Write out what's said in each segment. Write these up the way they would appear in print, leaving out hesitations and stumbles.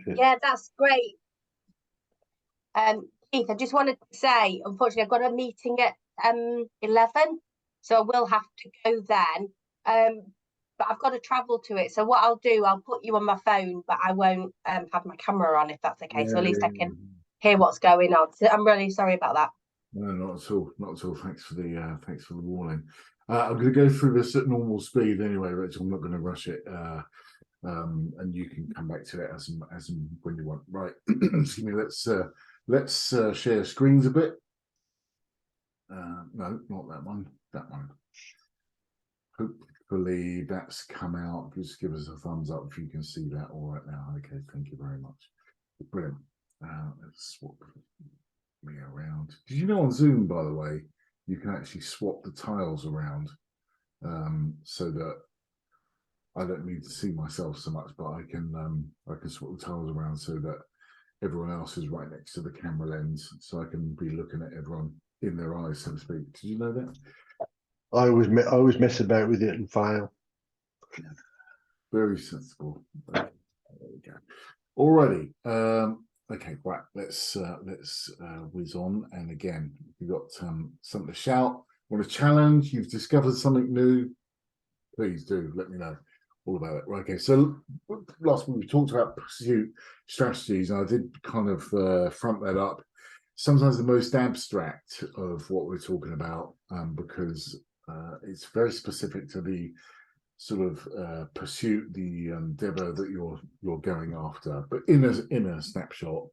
Yeah, that's great. Keith, I just wanted to say, unfortunately, I've got a meeting at 11, so I will have to go then. But I've got to travel to it. So what I'll do, I'll put you on my phone, but I won't have my camera on if that's okay. So at least I can hear what's going on. So I'm really sorry about that. No, not at all. Not at all. Thanks for the warning. I'm going to go through this at normal speed anyway, Rachel. I'm not going to rush it. And you can come back to it as and when you want. Right. Excuse me. Let's share screens a bit. No, not that one. That one. Hopefully that's come out. Just give us a thumbs up if you can see that all right now. Okay, thank you very much. Brilliant. Let's swap me around. Did you know on Zoom, by the way, you can actually swap the tiles around, so that I don't need to see myself so much, but I can swap the tiles around so that everyone else is right next to the camera lens, so I can be looking at everyone in their eyes, so to speak. Did you know that? I always mess about with it and fail. Very sensible. There we go. Alrighty. Okay, right. Let's whiz on. And again, you've got something to shout. Want a challenge? You've discovered something new? Please do let me know all about it. Right, okay, so last week we talked about pursuit strategies, and I did kind of front that up. Sometimes the most abstract of what we're talking about, because it's very specific to the sort of pursuit, the endeavor that you're going after. But in a snapshot,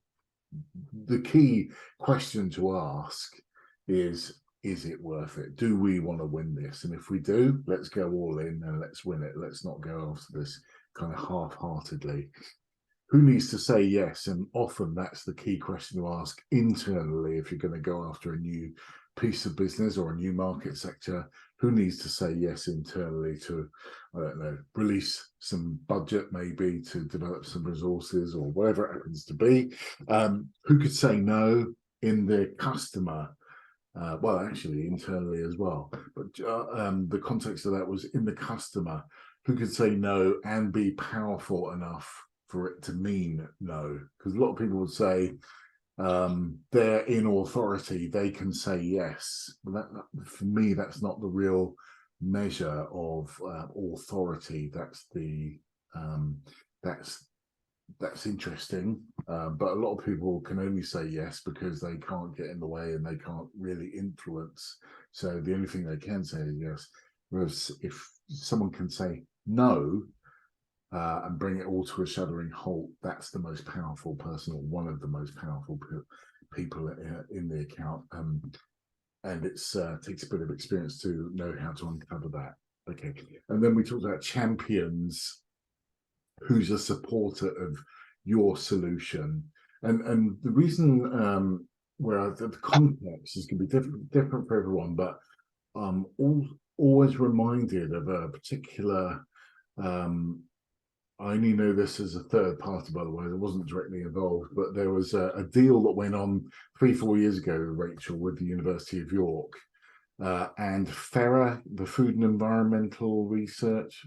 the key question to ask is it worth it? Do we want to win this? And if we do, let's go all in and let's win it. Let's not go after this kind of half-heartedly. Who needs to say yes? And often that's the key question to ask internally if you're going to go after a new piece of business or a new market sector. Who needs to say yes internally to, I don't know, release some budget maybe to develop some resources or whatever it happens to be? Who could say no in the customer? Well, actually internally as well. But the context of that was in the customer. Who could say no and be powerful enough for it to mean no? Because a lot of people would say, they're in authority, they can say yes. But that, for me, that's not the real measure of authority. That's the that's interesting, but a lot of people can only say yes because they can't get in the way and they can't really influence. So the only thing they can say is yes. Whereas if someone can say no, and bring it all to a shuddering halt, that's the most powerful person, or one of the most powerful people in the account. And it takes a bit of experience to know how to uncover that. Okay, and then we talked about champions. Who's a supporter of your solution? And the reason where the context is going to be different for everyone, but always reminded of a particular. I only know this as a third party, by the way. I wasn't directly involved, but there was a deal that went on 3-4 years ago, Rachel, with the University of York and FERA, the Food and Environmental Research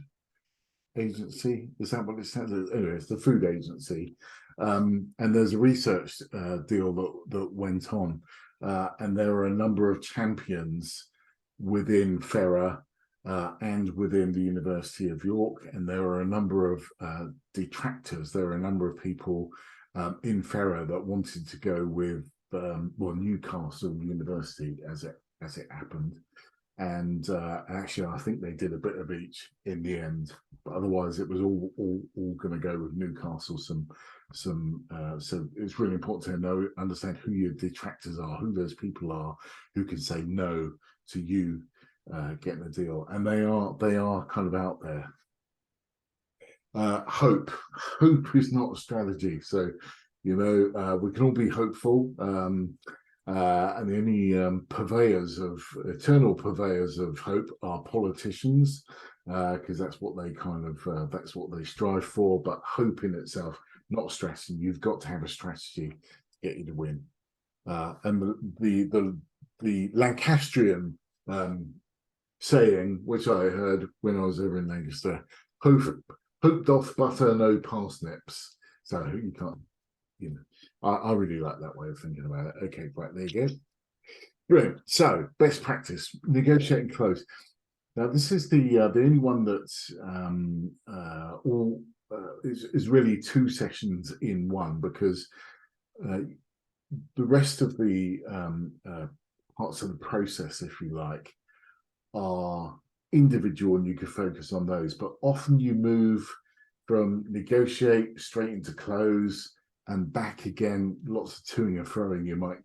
Agency. Is that what it says? Anyway, it's the food agency. And there's a research deal that went on. And there are a number of champions within FERA and within the University of York, and there are a number of detractors. There are a number of people in FERA that wanted to go with Newcastle University as it happened, and actually I think they did a bit of each in the end. But otherwise, it was all going to go with Newcastle. So it's really important to understand who your detractors are, who those people are, who can say no to you getting a deal, and they are kind of out there. Hope is not a strategy, so we can all be hopeful, and the only eternal purveyors of hope are politicians, because that's what they strive for. But hope in itself, not a strategy. You've got to have a strategy to get you to win. And the Lancastrian saying, which I heard when I was over in Lancaster, hope doth butter no parsnips. So you can't, you know, I really like that way of thinking about it. Okay, right, there you go. Brilliant. So best practice, negotiating close. Now this is the only one that's is really two sessions in one, because the rest of the parts of the process, if you like, are individual and you can focus on those. But often you move from negotiate straight into close and back again, lots of toing and froing, you might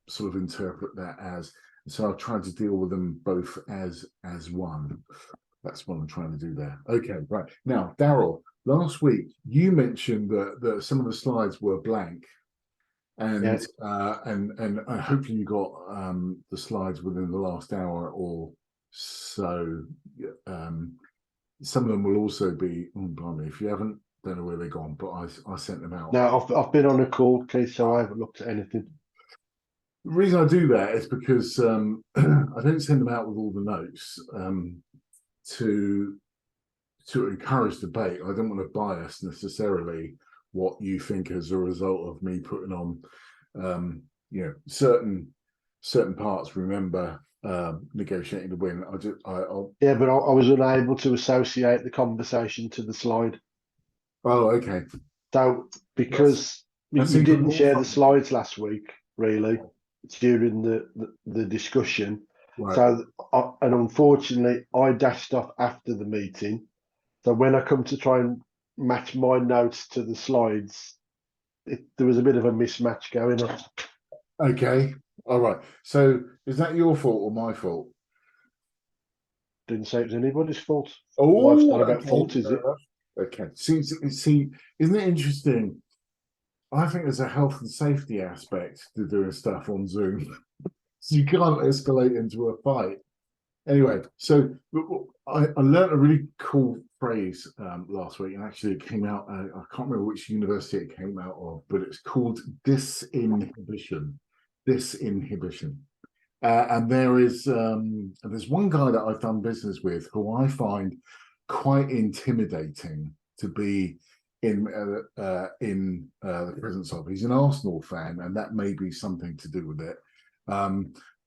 sort of interpret that as. So I've tried to deal with them both as one. That's what I'm trying to do there. Okay, right. Now, Daryl, last week you mentioned that some of the slides were blank. And and hopefully you got the slides within the last hour or so. Some of them will also be, oh, blimey, if you haven't, don't know where they're gone, but I sent them out. No, I've been on a call, Keith, so I haven't looked at anything. The reason I do that is because I don't send them out with all the notes to encourage debate. I don't want to bias necessarily what you think as a result of me putting on you know, certain parts. Remember, negotiating to win. I'll Yeah, but I was unable to associate the conversation to the slide. Oh, okay. So because that's you even didn't more share fun. the slides last week, really, during the discussion. Right. So and unfortunately, I dashed off after the meeting. So when I come to try and match my notes to the slides, there was a bit of a mismatch going on. Okay. All right. So is that your fault or my fault? Didn't say it was anybody's fault. Oh, Life's not about okay. fault, is it? Okay. See, isn't it interesting? I think there's a health and safety aspect to doing stuff on Zoom. So you can't escalate into a fight. Anyway, so I learned a really cool phrase last week, and actually it came out, I can't remember which university it came out of, but it's called disinhibition. Disinhibition. And there's one guy that I've done business with who I find quite intimidating to be in the presence of. He's an Arsenal fan, and that may be something to do with it.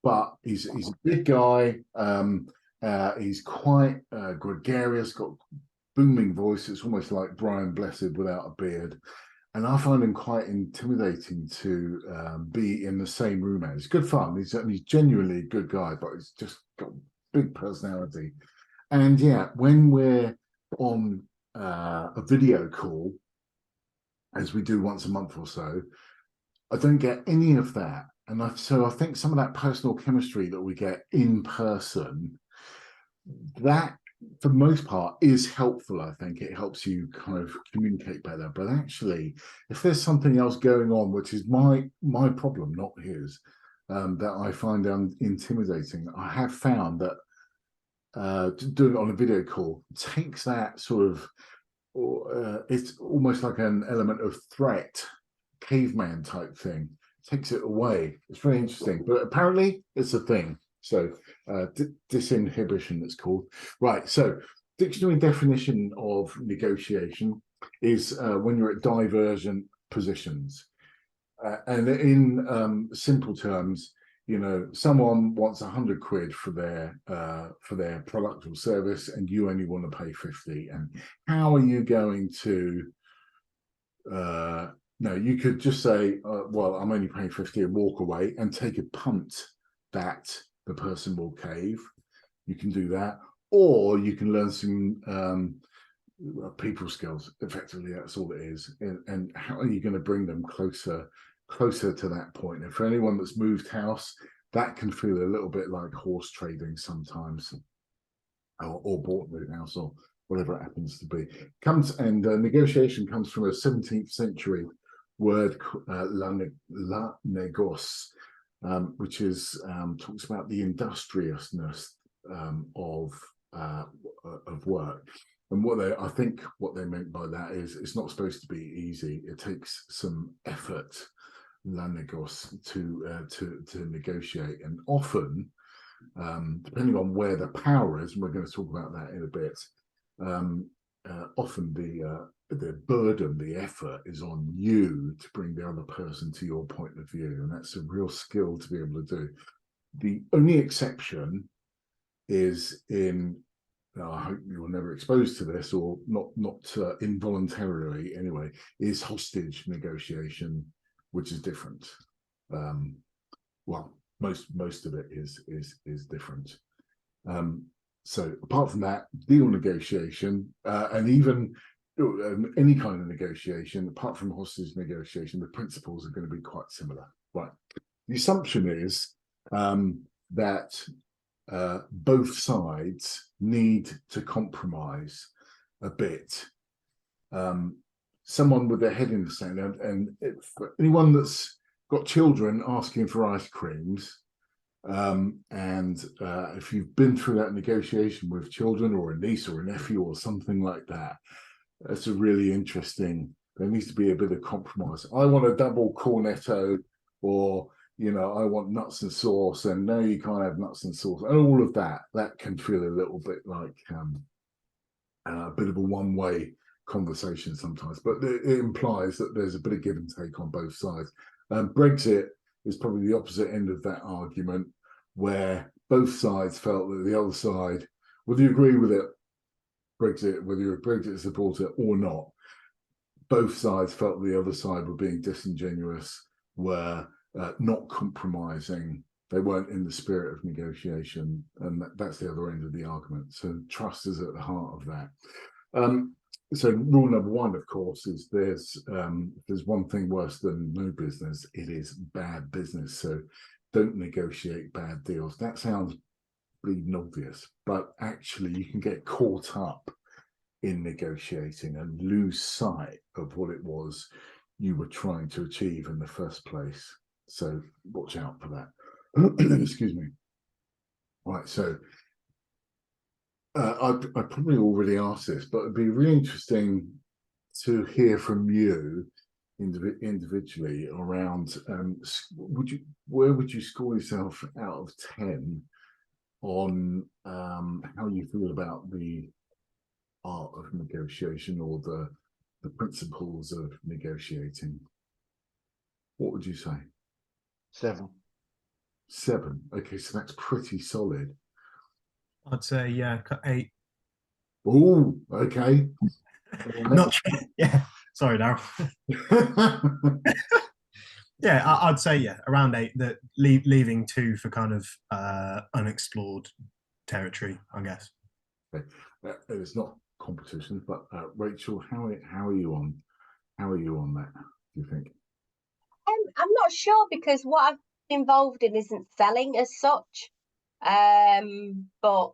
But he's a big guy. He's quite gregarious, got booming voice. It's almost like Brian Blessed without a beard. And I find him quite intimidating to be in the same room as. It's good fun. He's genuinely a good guy, but he's just got big personality. And yeah, when we're on a video call, as we do once a month or so, I don't get any of that. And so I think some of that personal chemistry that we get in person, that for the most part is helpful. I think it helps you kind of communicate better. But actually, if there's something else going on, which is my problem, not his, that I find intimidating, I have found that doing it on a video call takes that sort of, it's almost like an element of threat, caveman type thing. Takes it away. It's very interesting, but apparently it's a thing. So disinhibition, it's called. Right. So dictionary definition of negotiation is when you're at divergent positions. And in simple terms, you know, someone wants 100 quid for their product or service, and you only want to pay 50. And how are you going to no, you could just say, well, I'm only paying 50 and walk away and take a punt that the person will cave. You can do that. Or you can learn some people skills. Effectively, that's all it is. And how are you going to bring them closer to that point? And for anyone that's moved house, that can feel a little bit like horse trading sometimes, or bought new house, or whatever it happens to be. Negotiation comes from a 17th century word, la négoce, which is talks about the industriousness of work. And I think what they meant by that is it's not supposed to be easy. It takes some effort, la négoce, to negotiate, and often, depending on where the power is, and we're going to talk about that in a bit. Often the burden, the effort is on you to bring the other person to your point of view, and that's a real skill to be able to do. The only exception is in, I hope you're never exposed to this, or not involuntarily anyway, is hostage negotiation, which is different. Well, most of it is different. So apart from that, deal negotiation, and even any kind of negotiation, apart from hostage negotiation, the principles are going to be quite similar. Right. The assumption is that both sides need to compromise a bit. Someone with their head in the sand, and for anyone that's got children asking for ice creams, and if you've been through that negotiation with children, or a niece or a nephew or something like that, that's a really interesting. There needs to be a bit of compromise. I want a double cornetto, or I want nuts and sauce, and no, you can't have nuts and sauce, and all of that. That can feel a little bit like a bit of a one-way conversation sometimes, but it implies that there's a bit of give and take on both sides. Brexit is probably the opposite end of that argument, where both sides felt that the other side, whether you agree with it, Brexit, whether you're a Brexit supporter or not, both sides felt the other side were being disingenuous, were not compromising. They weren't in the spirit of negotiation, and that's the other end of the argument. So trust is at the heart of that. So rule number one, of course, is there's one thing worse than no business. It is bad business. So don't negotiate bad deals. That sounds bleeding obvious, but actually you can get caught up in negotiating and lose sight of what it was you were trying to achieve in the first place. So watch out for that. Excuse me. Right, so I probably already asked this, but it'd be really interesting to hear from you individually around where would you score yourself out of 10 on how you feel about the art of negotiation, or the principles of negotiating? What would you say? 7. 7. Okay, so that's pretty solid. I'd say 8. Oh, okay. Not yeah. Sorry, Darryl. Yeah, I'd say around 8. That leaving 2 for kind of unexplored territory, I guess. Okay. It's not competition, but Rachel, how are you on that, do you think? I'm not sure, because what I've been involved in isn't selling as such. But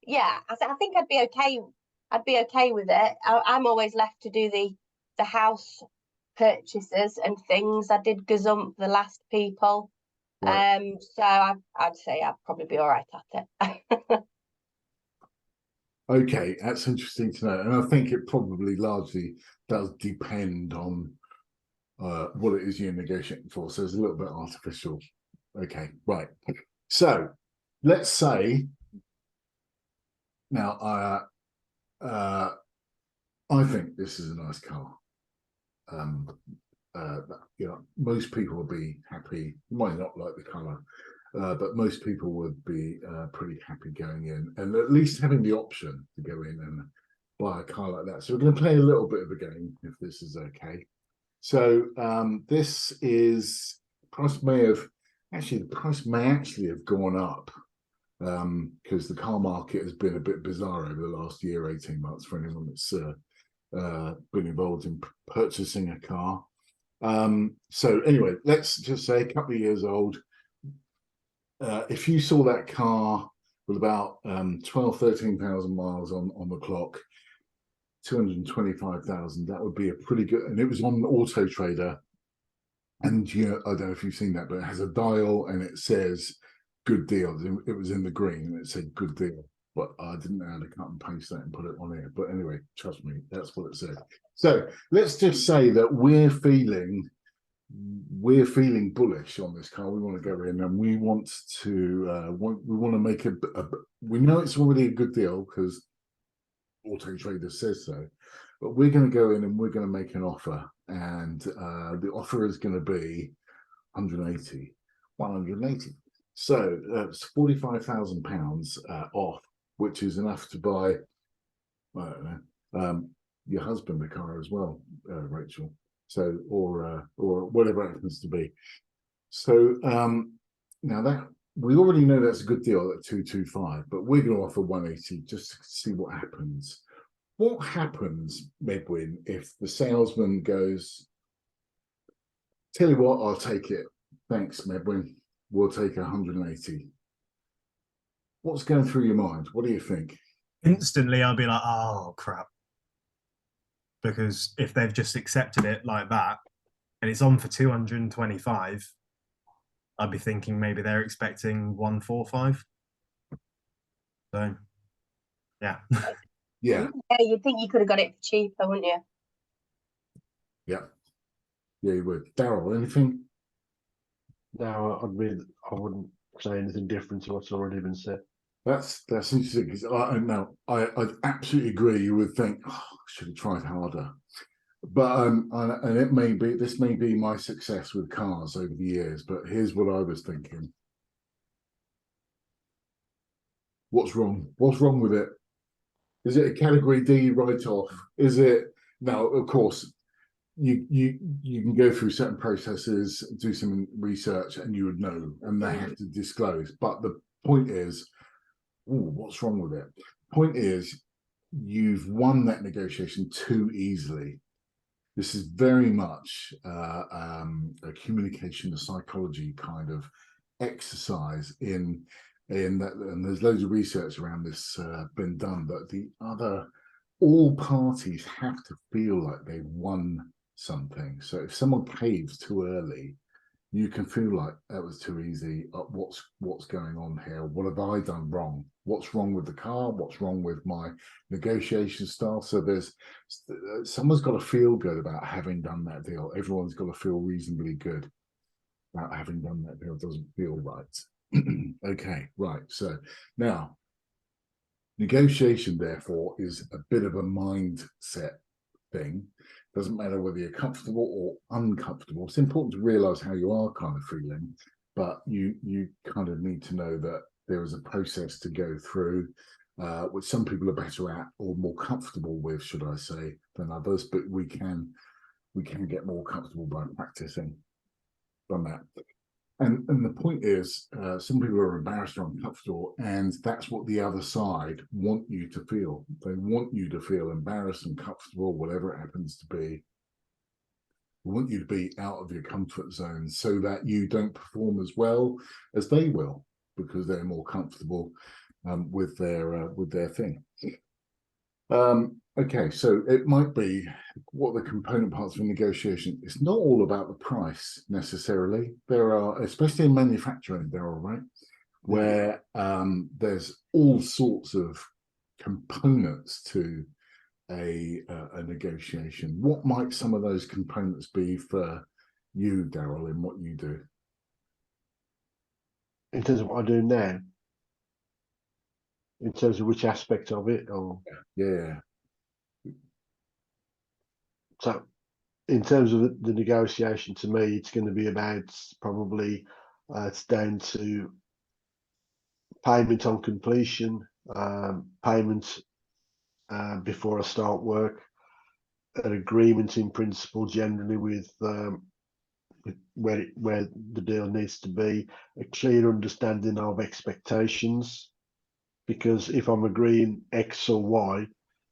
yeah, I think I'd be okay. I'd be okay with it. I'm always left to do the house purchases and things. I did gazump the last people. Right. So I'd say I'd probably be all right at it. Okay, that's interesting to know, and I think it probably largely does depend on what it is you're negotiating for. So it's a little bit artificial. Okay, right. So let's say now I think this is a nice car. Most people will be happy. You might not like the colour, but most people would be pretty happy going in, and at least having the option to go in and buy a car like that. So we're going to play a little bit of a game, if this is okay. So this is the price may actually have gone up, because the car market has been a bit bizarre over the last year, 18 months, for anyone that's been involved in purchasing a car. So anyway, let's just say a couple of years old. If you saw that car with about 13,000 miles on the clock, 225,000, that would be a pretty good, and it was on Auto Trader. And I don't know if you've seen that, but it has a dial and it says good deal. It was in the green and it said good deal, but I didn't know how to cut and paste that and put it on here. But anyway, trust me, that's what it said. So let's just say that we're feeling bullish on this car. We want to go in and we want to make we know it's already a good deal because Auto Trader says so. But we're going to go in and we're going to make an offer, and the offer is going to be 180. So it's £45,000 off, which is enough to buy, I don't know, your husband a car as well, Rachel. So or whatever it happens to be. So now that we already know that's a good deal at 225, but we're going to offer 180 just to see what happens. What happens, Medwin, if the salesman goes, tell you what, I'll take it. Thanks, Medwin. We'll take 180. What's going through your mind? What do you think? Instantly, I'll be like, oh, crap. Because if they've just accepted it like that and it's on for 225, I'd be thinking maybe they're expecting 145. So, yeah. Yeah. Yeah, you'd think you could have got it for cheaper, wouldn't you? Yeah. Yeah, you would. Daryl, anything? No, I wouldn't say anything different to what's already been said. That's interesting because I absolutely agree. You would think, oh, I should have tried harder, but and this may be my success with cars over the years. But here's what I was thinking: what's wrong? What's wrong with it? Is it a category D write-off? Is it now? Of course, you can go through certain processes, do some research, and you would know, and they have to disclose. But the point is, ooh, what's wrong with it? Point is, you've won that negotiation too easily. This is very much a communication, a psychology kind of exercise in that, and there's loads of research around this been done. But all parties have to feel like they've won something. So if someone caves too early, you can feel like that was too easy. What's going on here? What have I done wrong? What's wrong with the car? What's wrong with my negotiation style? So someone's got to feel good about having done that deal. Everyone's got to feel reasonably good about having done that deal. It doesn't feel right. Okay, right. So now negotiation, therefore, is a bit of a mindset thing. Doesn't matter whether you're comfortable or uncomfortable. It's important to realize how you are kind of feeling, but you kind of need to know that there is a process to go through, which some people are better at or more comfortable with, should I say, than others. But we can get more comfortable by practicing on that. And the point is, some people are embarrassed or uncomfortable, and that's what the other side want you to feel. They want you to feel embarrassed and comfortable, whatever it happens to be. They want you to be out of your comfort zone so that you don't perform as well as they will, because they're more comfortable with their thing. Okay, so it might be what the component parts of a negotiation. It's not all about the price necessarily. There are, especially in manufacturing, there are, right, where there's all sorts of components to a negotiation. What might some of those components be for you, Daryl, in what you do? In terms of what I do now, in terms of which aspect of it, or Yeah. so in terms of the negotiation, to me, it's going to be about probably it's down to payment on completion, payment before I start work, an agreement in principle generally with where the deal needs to be, a clear understanding of expectations, because if I'm agreeing X or Y,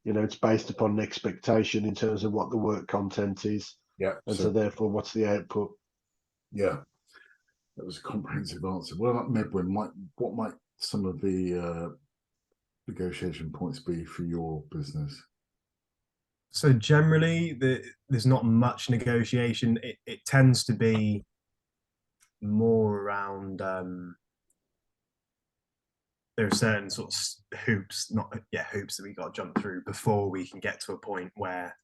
it's based upon an expectation in terms of what the work content is. Yeah. And so therefore, what's the output? Yeah, that was a comprehensive answer. What about Medwin? What might some of the negotiation points be for your business? So generally, there's not much negotiation. It tends to be more around there are certain sort of hoops that we got to jump through before we can get to a point where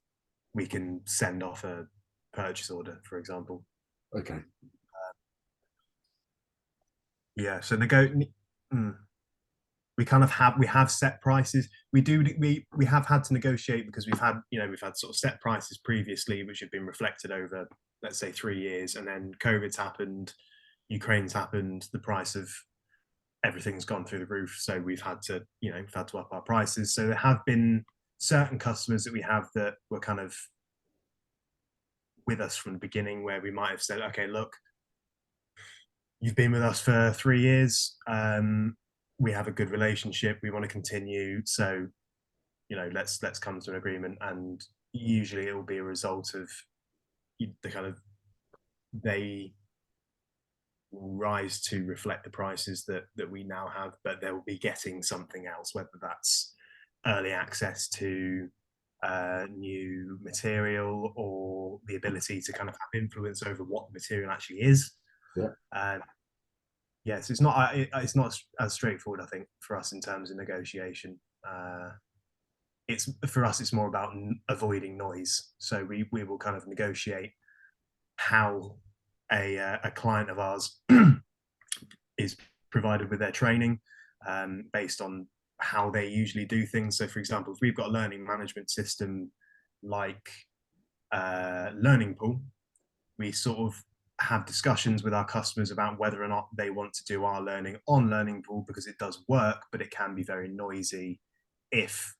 we can send off a purchase order, for example. Okay. Yeah, so we have set prices. We have had to negotiate because we've had sort of set prices previously, which have been reflected over, let's say, 3 years, and then COVID's happened, Ukraine's happened, the price of everything's gone through the roof. So we've had to up our prices. So there have been certain customers that we have that were kind of with us from the beginning, where we might have said, okay, look, you've been with us for 3 years. We have a good relationship. We want to continue. So, let's come to an agreement. And usually it will be a result of the kind of, they will rise to reflect the prices that we now have, but they'll be getting something else, whether that's early access to new material, or the ability to kind of have influence over what the material actually is. Yes, it's not as straightforward, I think, for us in terms of negotiation. For us, it's more about avoiding noise. So we will kind of negotiate how a client of ours is provided with their training, based on how they usually do things. So, for example, if we've got a learning management system like Learning Pool, we sort of have discussions with our customers about whether or not they want to do our learning on Learning Pool, because it does work, but it can be very noisy if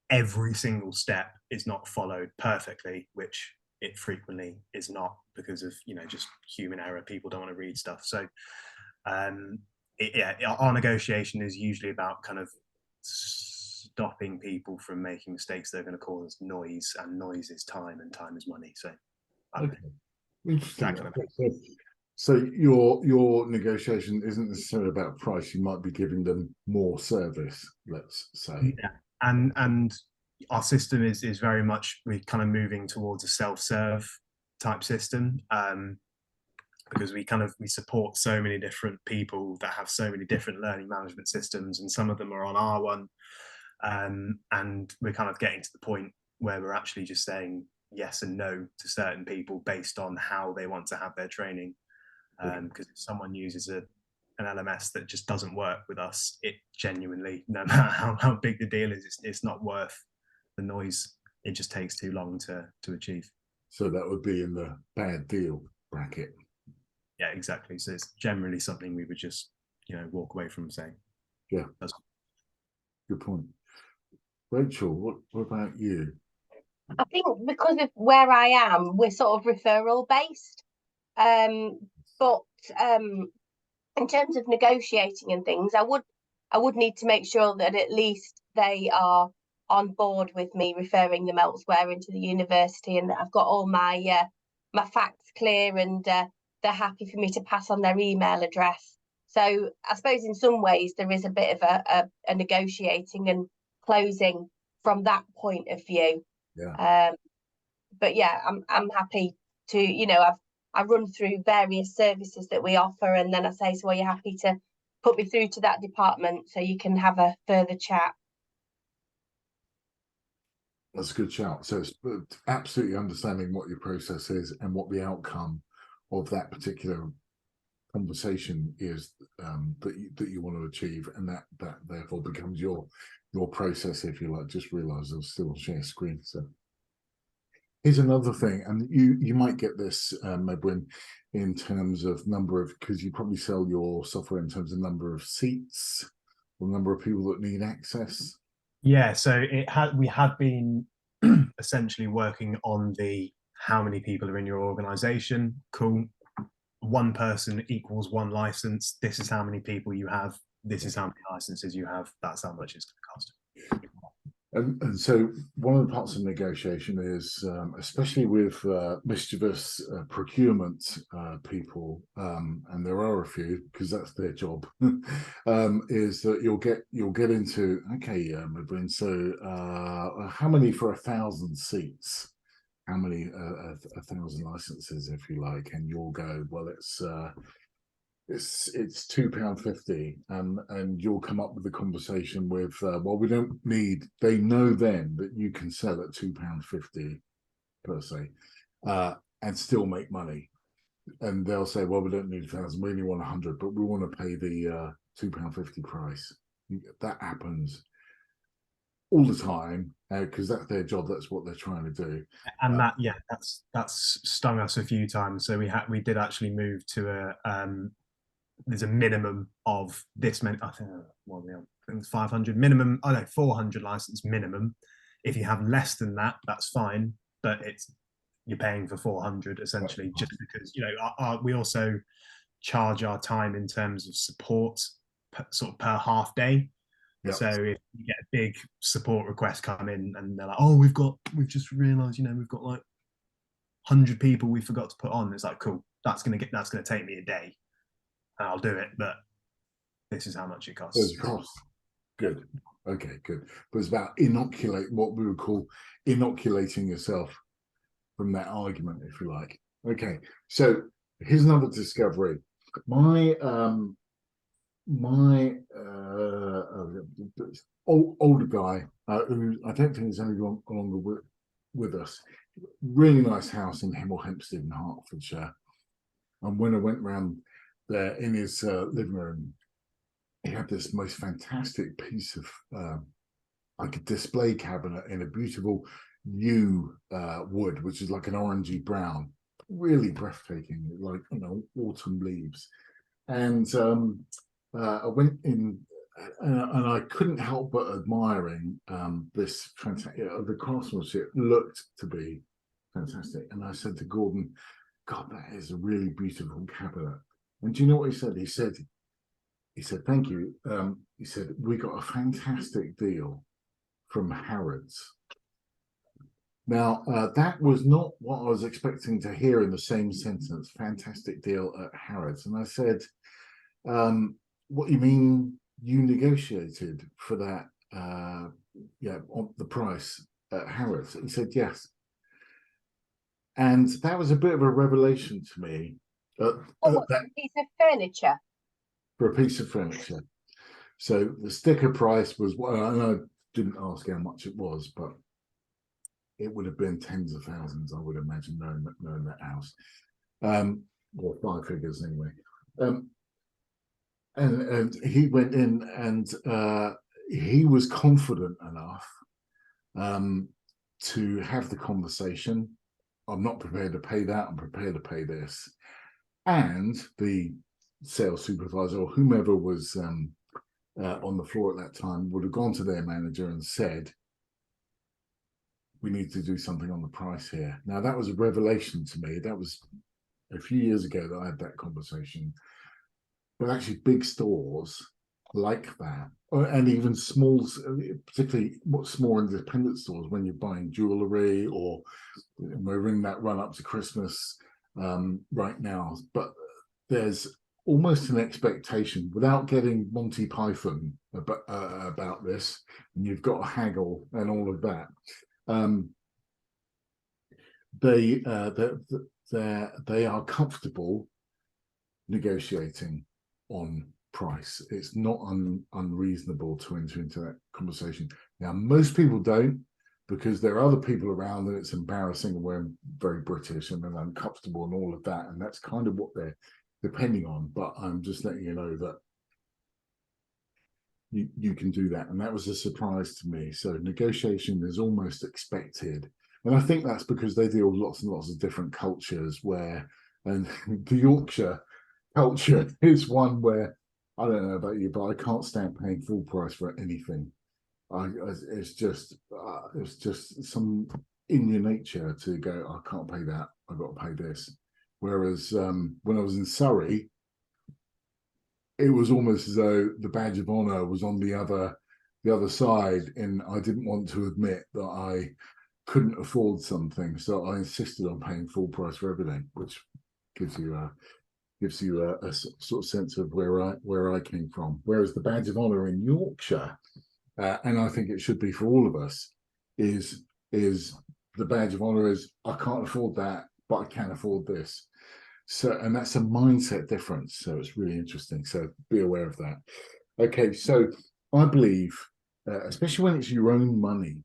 every single step is not followed perfectly, which it frequently is not, because of just human error. People don't want to read stuff. So our negotiation is usually about kind of stopping people from making mistakes that are going to cause noise, and noise is time, and time is money. So okay. Interesting. Kind of so your negotiation isn't necessarily about price. You might be giving them more service, let's say. Yeah, and our system is very much, we're kind of moving towards a self-serve type system, because we support so many different people that have so many different learning management systems, and some of them are on our one, and we're kind of getting to the point where we're actually just saying yes and no to certain people based on how they want to have their training. Because if someone uses an LMS that just doesn't work with us, it genuinely, no matter how big the deal is, it's not worth the noise. It just takes too long to achieve. So that would be in the bad deal bracket. Yeah, exactly. So it's generally something we would just walk away from, saying, yeah, that's good point. Rachel, what about you? I think because of where I am, we're sort of referral based. But in terms of negotiating and things, I would need to make sure that at least they are on board with me referring them elsewhere into the university, and that I've got all my my facts clear, and they're happy for me to pass on their email address. So I suppose in some ways there is a bit of a negotiating and closing from that point of view. Yeah. But yeah, I'm happy to, I run through various services that we offer, and then I say, so are you happy to put me through to that department so you can have a further chat? That's a good shout. So it's absolutely understanding what your process is and what the outcome of that particular conversation is, that you want to achieve, and that therefore becomes your process, if you like. Just realize I'll still share screen. So here's another thing, and you might get this, Medwin, in terms of number of, because you probably sell your software in terms of number of seats or number of people that need access. Yeah, so we had been essentially working on the how many people are in your organization. Cool. One person equals one license. This is how many people you have. This is how many licenses you have. That's how much it's going to cost. And so one of the parts of negotiation is, especially with mischievous procurement people, and there are a few because that's their job, is that you'll get into, okay, Medwin, so how many for 1,000 seats? How many 1,000 licenses, if you like? And you'll go, well, it's £2.50, and you'll come up with the conversation with, well, we don't need. They know then that you can sell at £2.50 per se, and still make money. And they'll say, well, we don't need 1,000, we only want 100, but we want to pay the £2.50 price. That happens all the time because that's their job. That's what they're trying to do. And that's stung us a few times. So we did actually move to there's a minimum of this many. I think what we it's 500 minimum. I know 400 license minimum. If you have less than that, that's fine. But you're paying for 400 essentially, just because we also charge our time in terms of support sort of per half day. Yep. So if you get a big support request come in and they're like, oh, we've just realized, we've got like 100 people we forgot to put on. It's like, cool, that's gonna take me a day and I'll do it, but this is how much it costs. Good. Okay, good. But it's about what we would call inoculating yourself from that argument, if you like. Okay, so here's another discovery. My older guy, who I don't think is any longer with us, really nice house in Hemel Hempstead in Hertfordshire. And when I went round there in his living room, he had this most fantastic piece of like a display cabinet in a beautiful yew wood, which is like an orangey brown, really breathtaking, like autumn leaves. And I went in, and I couldn't help but admiring this fantastic. The craftsmanship looked to be fantastic, and I said to Gordon, "God, that is a really beautiful cabinet." And do you know what he said? He said, "Thank you." He said, "We got a fantastic deal from Harrods." Now, that was not what I was expecting to hear in the same sentence. Fantastic deal at Harrods. And I said, what you mean you negotiated for that, on the price at Harrods? He said, yes. And that was a bit of a revelation to me. That piece of furniture? For a piece of furniture. So the sticker price was, and I didn't ask how much it was, but it would have been tens of thousands, I would imagine, knowing that house. Or 5 figures anyway. And he went in and he was confident enough to have the conversation. I'm not prepared to pay that. I'm prepared to pay this. And the sales supervisor or whomever was on the floor at that time would have gone to their manager and said, we need to do something on the price here. Now, that was a revelation to me. That was a few years ago that I had that conversation. But actually, big stores like that, and even small, particularly small independent stores, when you're buying jewellery, or we're in that run up to Christmas right now. But there's almost an expectation, without getting Monty Python about this, and you've got a haggle and all of that. They are comfortable negotiating on price. It's not unreasonable to enter into that conversation. Now, most people don't, because there are other people around and it's embarrassing and we're very British and they're uncomfortable and all of that. And that's kind of what they're depending on. But I'm just letting you know that you can do that. And that was a surprise to me. So negotiation is almost expected. And I think that's because they deal with lots and lots of different cultures and the Yorkshire culture is one where, I don't know about you, but I can't stand paying full price for anything. It's just some in your nature to go, I can't pay that, I've got to pay this. Whereas when I was in Surrey, it was almost as though the badge of honor was on the other side, and I didn't want to admit that I couldn't afford something, so I insisted on paying full price for everything, which gives you a sort of sense of where I came from. Whereas the badge of honor in Yorkshire, and I think it should be for all of us, is the badge of honor is, I can't afford that, but I can afford this. So, and that's a mindset difference. So it's really interesting. So be aware of that. Okay, so I believe, especially when it's your own money,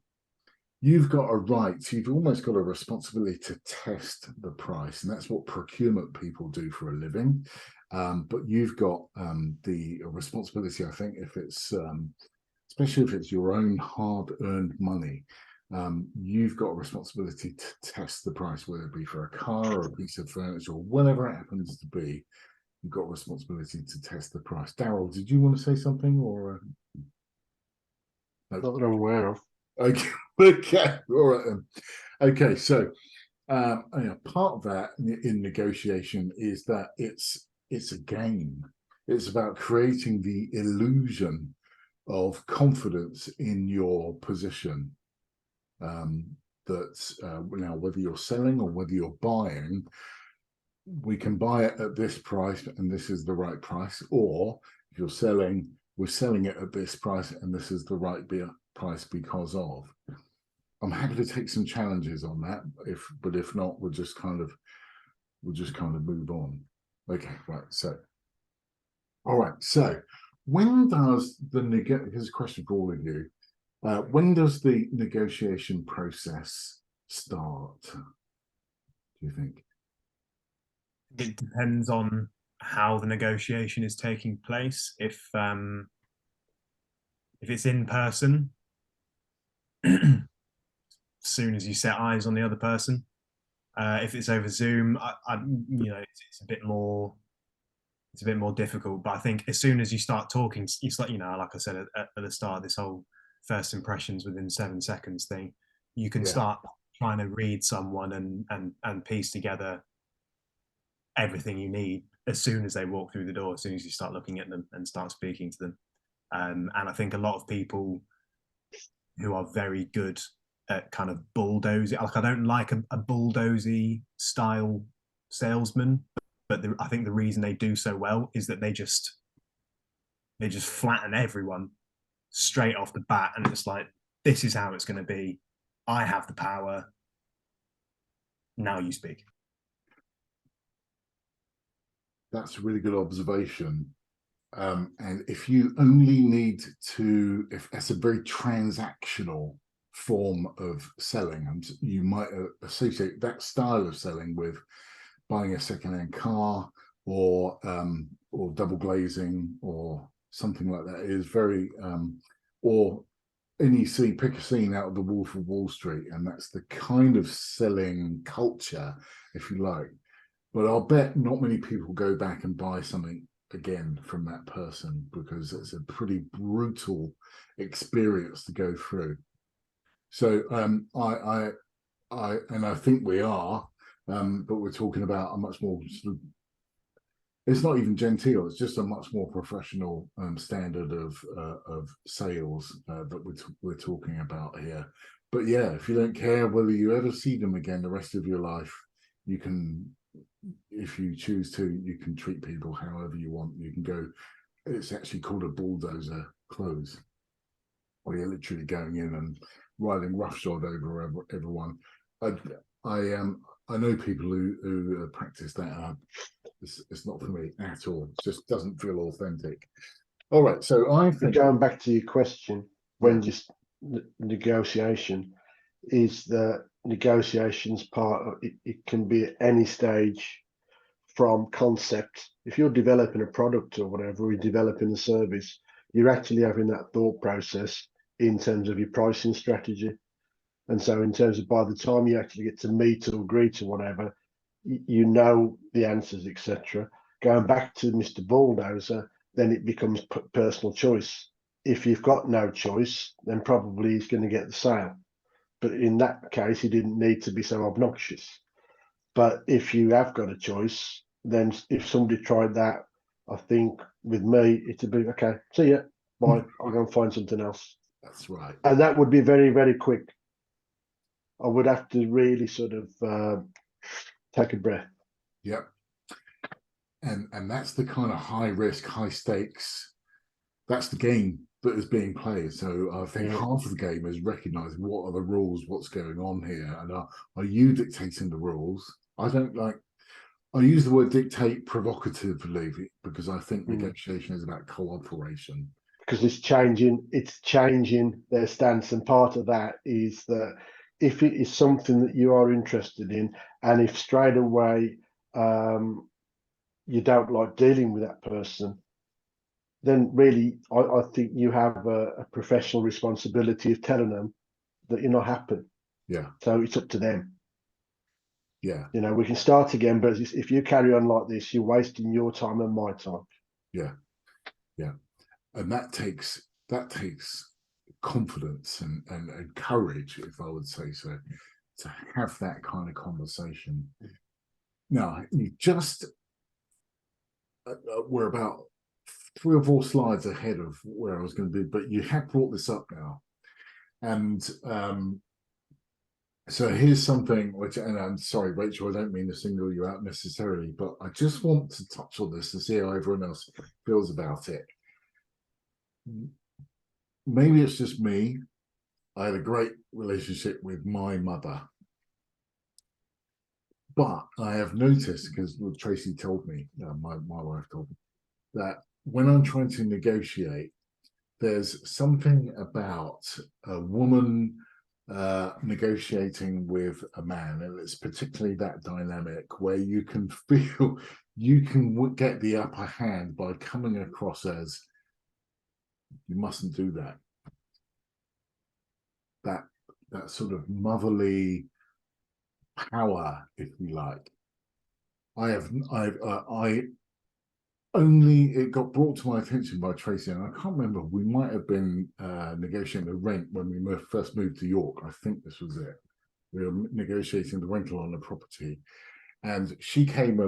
you've got a right, you've almost got a responsibility to test the price. And that's what procurement people do for a living. but you've got the responsibility, I think, if it's especially if it's your own hard-earned money, you've got a responsibility to test the price, whether it be for a car or a piece of furniture or whatever it happens to be. You've got a responsibility to test the price. Daryl, did you want to say something, or Not that I'm aware of. okay, okay, all right then. Okay, so part of that in negotiation is that it's a game. It's about creating the illusion of confidence in your position. Now, whether you're selling or whether you're buying, we can buy it at this price and this is the right price, or if you're selling, we're selling it at this price and this is the right price because of. I'm happy to take some challenges on that, but if not, we'll just kind of move on. Okay, right. So, all right. So, when does here's a question for all of you. When does the negotiation process start? Do you think? It depends on how the negotiation is taking place. If it's in person, as soon as you set eyes on the other person. If it's over Zoom, it's a bit more difficult. But I think as soon as you start talking, it's like, like I said at the start, this whole first impressions within 7 seconds thing, you can start trying to read someone and piece together everything you need as soon as they walk through the door, as soon as you start looking at them and start speaking to them. And I think a lot of people who are very good at kind of bulldozing, like I don't like a bulldozy style salesman, but I think the reason they do so well is that they just flatten everyone straight off the bat, and it's like, this is how it's going to be. I have the power. Now you speak. That's a really good observation. And if you only need to, if that's a very transactional form of selling, and you might associate that style of selling with buying a second-hand car or double glazing or something like that, it is very or NEC, pick a scene out of the Wolf of Wall Street, and that's the kind of selling culture, if you like. But I'll bet not many people go back and buy something again from that person, because it's a pretty brutal experience to go through. So I think we are, but we're talking about a much more sort of, it's not even genteel, it's just a much more professional standard of sales that we're talking about here. But yeah, if you don't care whether you ever see them again the rest of your life, you can, if you choose to, you can treat people however you want. You can go, it's actually called a bulldozer close, where you're literally going in and riding roughshod over everyone. I know people who practice that. It's not for me at all. It just doesn't feel authentic. All right, so I think, going back to your question, when just negotiation is the negotiations part of it, it can be at any stage from concept. If you're developing a product or whatever, or you're developing a service, you're actually having that thought process in terms of your pricing strategy. And so in terms of by the time you actually get to meet or greet or whatever, you know the answers, etc. Going back to Mr. Bulldozer, then it becomes personal choice. If you've got no choice, then probably he's going to get the sale. But in that case, he didn't need to be so obnoxious. But if you have got a choice, then if somebody tried that, I think with me, it'd be, okay, see ya, bye, I'll go and find something else. that's right. And that would be very, very quick. I would have to really sort of take a breath. Yep. And that's the kind of high risk, high stakes, that's the game that is being played. So I think half of the game is recognizing what are the rules, what's going on here, and are you dictating the rules? I use the word dictate provocatively, because I think negotiation is about cooperation. Because it's changing their stance, and part of that is that if it is something that you are interested in, and if straight away you don't like dealing with that person, then really I think you have a professional responsibility of telling them that you're not happy. Yeah. So it's up to them. Yeah. You know, we can start again, but if you carry on like this, you're wasting your time and my time. Yeah. Yeah. And that takes confidence and courage, if I would say so, to have that kind of conversation. Now, you just we're about 3 or 4 slides ahead of where I was going to be, but you have brought this up now. And so here's something which, and I'm sorry, Rachel, I don't mean to single you out necessarily, but I just want to touch on this and see how everyone else feels about it. Maybe it's just me. I had a great relationship with my mother. But I have noticed, because Tracy told me, my wife told me, that when I'm trying to negotiate, there's something about a woman negotiating with a man, and it's particularly that dynamic where you can feel you can get the upper hand by coming across as, you mustn't do that. That sort of motherly power, if you like. It got brought to my attention by Tracy, and I can't remember, we might have been negotiating the rent when we first moved to York. I think this was it. We were negotiating the rental on the property, and she came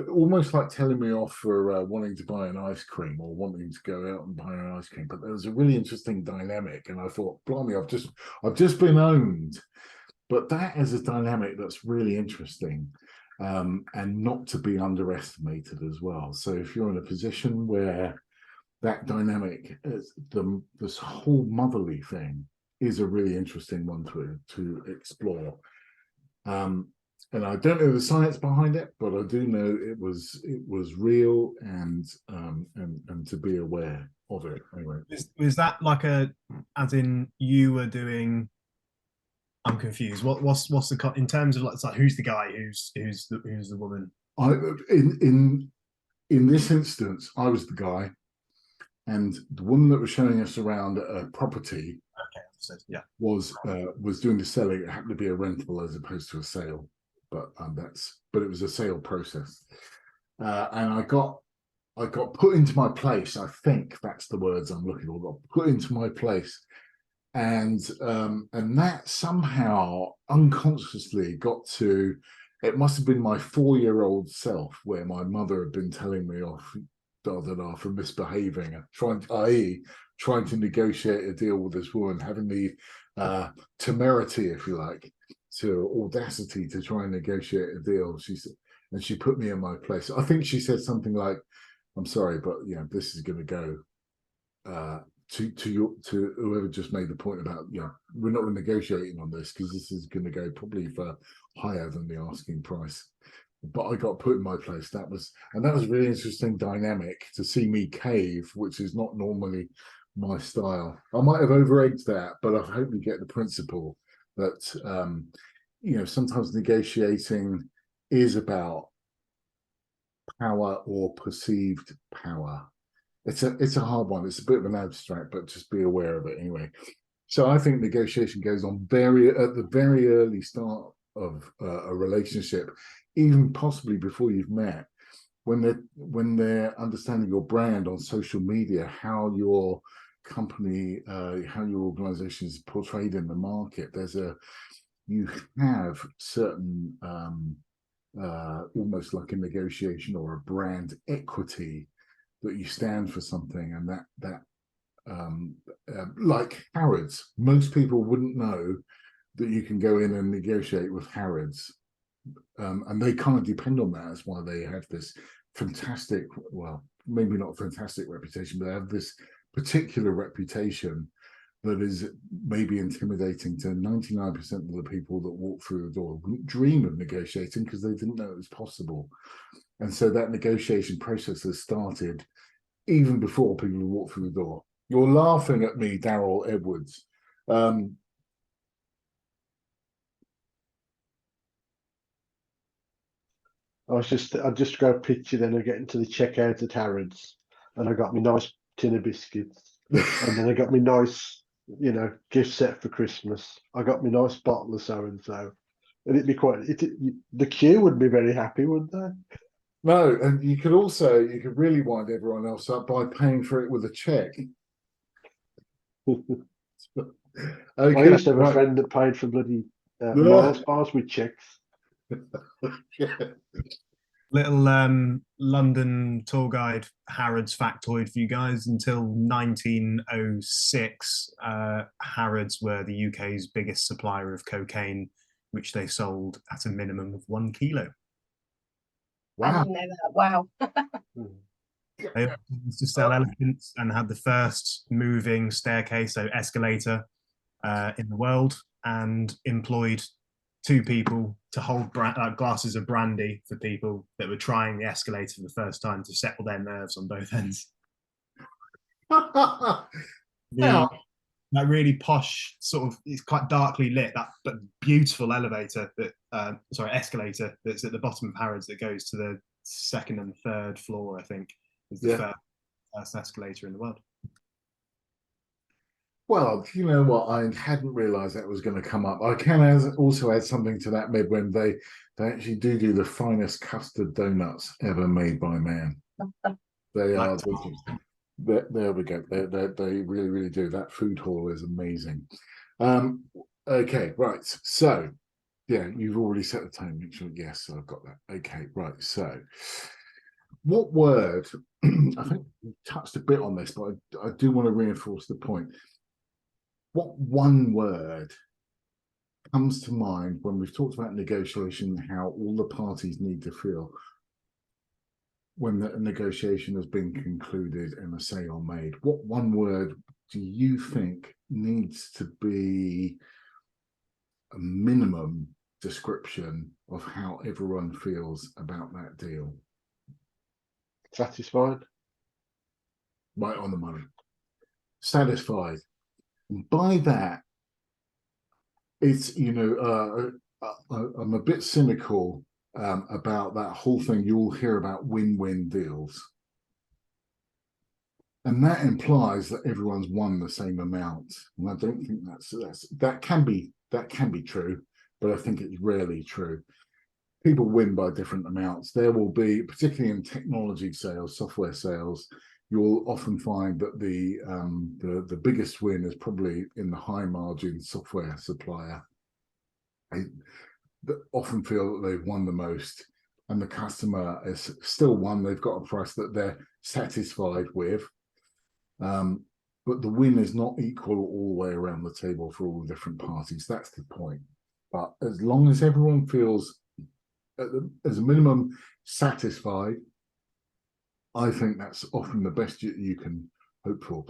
almost like telling me off for wanting to buy an ice cream or wanting to go out and buy an ice cream. But there was a really interesting dynamic, and I thought, blimey, I've just been owned. But that is a dynamic that's really interesting, and not to be underestimated as well. So if you're in a position where that dynamic, this whole motherly thing, is a really interesting one to explore. And I don't know the science behind it, but I do know it was real, and to be aware of it. Anyway, is that like as in you were doing? I'm confused. What's the in terms of like, it's like who's the guy, who's the woman? In this instance, I was the guy, and the woman that was showing us around a property, okay, so, yeah, was doing the selling. It happened to be a rental as opposed to a sale, but it was a sale process, and I got put into my place. I think that's the words I'm looking for. Got put into my place. And that somehow unconsciously got to, it must have been my 4-year-old self, where my mother had been telling me off for misbehaving, trying to negotiate a deal with this woman, having the temerity, if you like, to audacity to try and negotiate a deal. And she put me in my place. I think she said something like, "I'm sorry, but this is going to go to whoever just made the point about, we're not negotiating on this, because this is going to go probably for higher than the asking price." But I got put in my place. That was a really interesting dynamic to see me cave, which is not normally my style. I might have over-egged that, but I hope you get the principle that sometimes negotiating is about power or perceived power. It's a hard one. It's a bit of an abstract, but just be aware of it anyway. So I think negotiation goes on at the very early start of a relationship, even possibly before you've met, when they're understanding your brand on social media, how your company, how your organization is portrayed in the market. You have certain almost like a negotiation or a brand equity, that you stand for something, and that like Harrods, most people wouldn't know that you can go in and negotiate with Harrods, and they kind of depend on that. That's why they have this fantastic, well, maybe not fantastic reputation, but they have this particular reputation that is maybe intimidating to 99% of the people that walk through the door. Wouldn't dream of negotiating because they didn't know it was possible. And so that negotiation process has started even before people walk through the door. You're laughing at me, Daryl Edwards. I just got a picture then of getting to the checkout at Harrods, and I got me nice tin of biscuits, and then I got me nice, gift set for Christmas. I got me nice bottle of so and so, and it'd be the queue would be very happy, wouldn't they? No, and you could really wind everyone else up by paying for it with a check. I used to have a right. friend that paid for bloody Mars bars with checks. Little London tour guide Harrods factoid for you guys. Until 1906, Harrods were the UK's biggest supplier of cocaine, which they sold at a minimum of 1 kilo. I Wow. didn't know that. Wow. They used to sell elephants and had the first moving staircase, so escalator, in the world, and employed 2 people to hold glasses of brandy for people that were trying the escalator for the first time to settle their nerves on both ends. Now, That really posh sort of, it's quite darkly lit, but beautiful elevator escalator that's at the bottom of Harrods that goes to the 2nd and 3rd floor, I think, is the first escalator in the world. well, you know what? I hadn't realised that was going to come up. I can also add something to that, Mid, when they actually do the finest custard donuts ever made by man. They are. There we go. They really, really do. That food hall is amazing. Okay, right. So, yeah, you've already set the tone. Yes, I've got that. Okay, right. So, what word? I think we touched a bit on this, but I do want to reinforce the point. What one word comes to mind when we've talked about negotiation, how all the parties need to feel when the negotiation has been concluded and a sale made? What one word do you think needs to be a minimum description of how everyone feels about that deal? Satisfied. Right on the money. Satisfied. And by that, it's, I'm a bit cynical about that whole thing. You'll hear about win-win deals. And that implies that everyone's won the same amount. And I don't think that can be true, but I think it's rarely true. People win by different amounts. There will be, particularly in technology sales, software sales, you'll often find that the biggest win is probably in the high margin software supplier. They often feel that they've won the most, and the customer is still won. They've got a price that they're satisfied with. But the win is not equal all the way around the table for all the different parties. That's the point. But as long as everyone feels, as a minimum, satisfied, I think that's often the best you can hope for.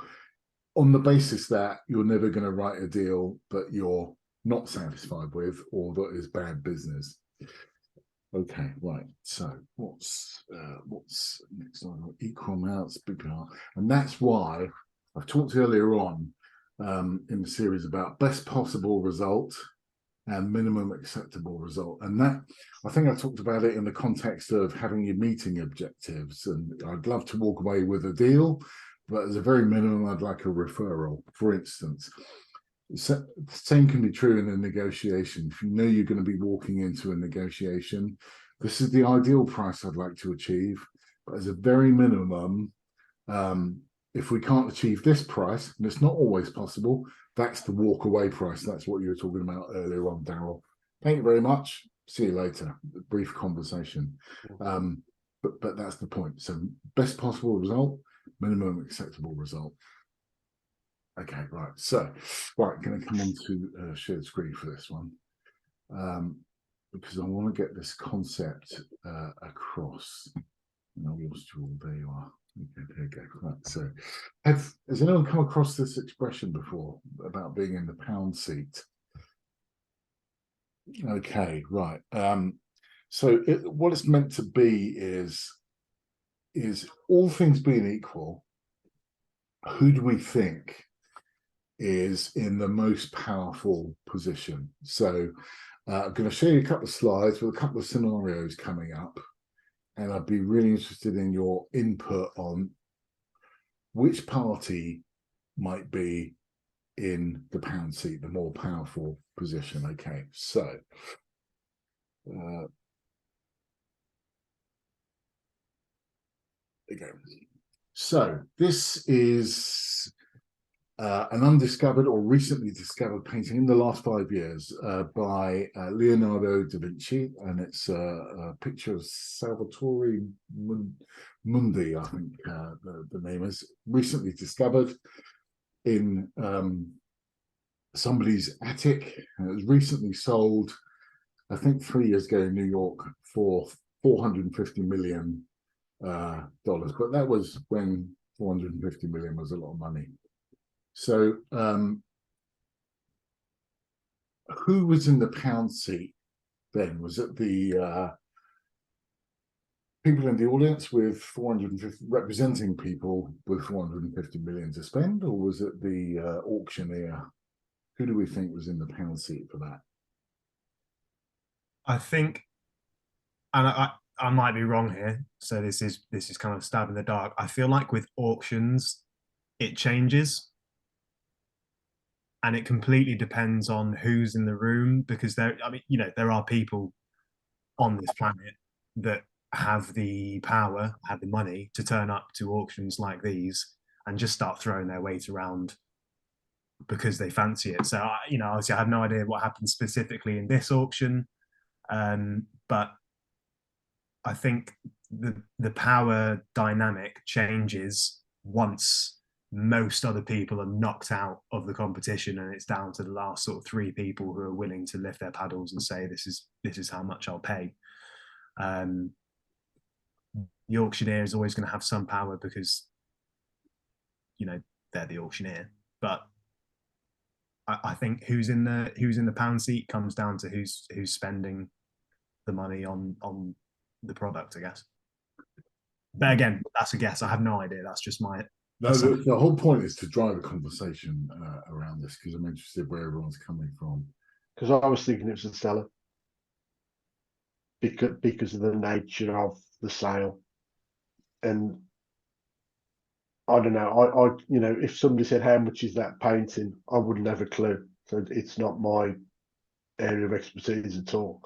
On the basis that you're never going to write a deal that you're not satisfied with or that is bad business. Okay, right. So what's next on? Equal amounts, BPR, and that's why I've talked earlier on in the series about best possible result and minimum acceptable result. And that, I think I talked about it in the context of having your meeting objectives. And I'd love to walk away with a deal, but as a very minimum, I'd like a referral, for instance. So, the same can be true in a negotiation. If you know you're going to be walking into a negotiation, this is the ideal price I'd like to achieve. But as a very minimum, if we can't achieve this price, and it's not always possible, that's the walk away price. That's what you were talking about earlier on, Daryl. Thank you very much. See you later. Brief conversation. But that's the point. So best possible result, minimum acceptable result. Okay, right. So, going to come on to shared screen for this one. Because I want to get this concept across. And I'll lost you all. There you are. Okay, there you go. Right. So, has anyone come across this expression before about being in the pound seat? Okay, right. So what it's meant to be is all things being equal, who do we think is in the most powerful position? So I'm going to show you a couple of slides with a couple of scenarios coming up. and I'd be really interested in your input on which party might be in the pound seat, the more powerful position. Okay, so again, so this is an undiscovered or recently discovered painting in the last 5 years by Leonardo da Vinci, and it's a picture of Salvatore Mundi, I think the name is, recently discovered in somebody's attic, and it was recently sold, I think 3 years ago in New York for $450 million, but that was when 450 million was a lot of money. So who was in the pound seat then? Was it the people in the audience with 450, representing people with 450 million to spend, or was it the auctioneer? Who do we think was in the pound seat for that? I think, and I might be wrong here, so this is kind of stab in the dark. I feel like with auctions, it changes, and it completely depends on who's in the room, because there are people on this planet that have the power, have the money to turn up to auctions like these and just start throwing their weight around because they fancy it. So obviously I have no idea what happened specifically in this auction, but I think the power dynamic changes once most other people are knocked out of the competition, and it's down to the last sort of 3 people who are willing to lift their paddles and say, this is how much I'll pay. The auctioneer is always going to have some power because they're the auctioneer, but I think who's in the pound seat comes down to who's spending the money on the product, I guess. But again, that's a guess. I have no idea. That's just my. No, the whole point is to drive a conversation around this, because I'm interested where everyone's coming from. Because I was thinking it was the seller, because of the nature of the sale, and I don't know. I if somebody said how much is that painting, I wouldn't have a clue. So it's not my area of expertise at all.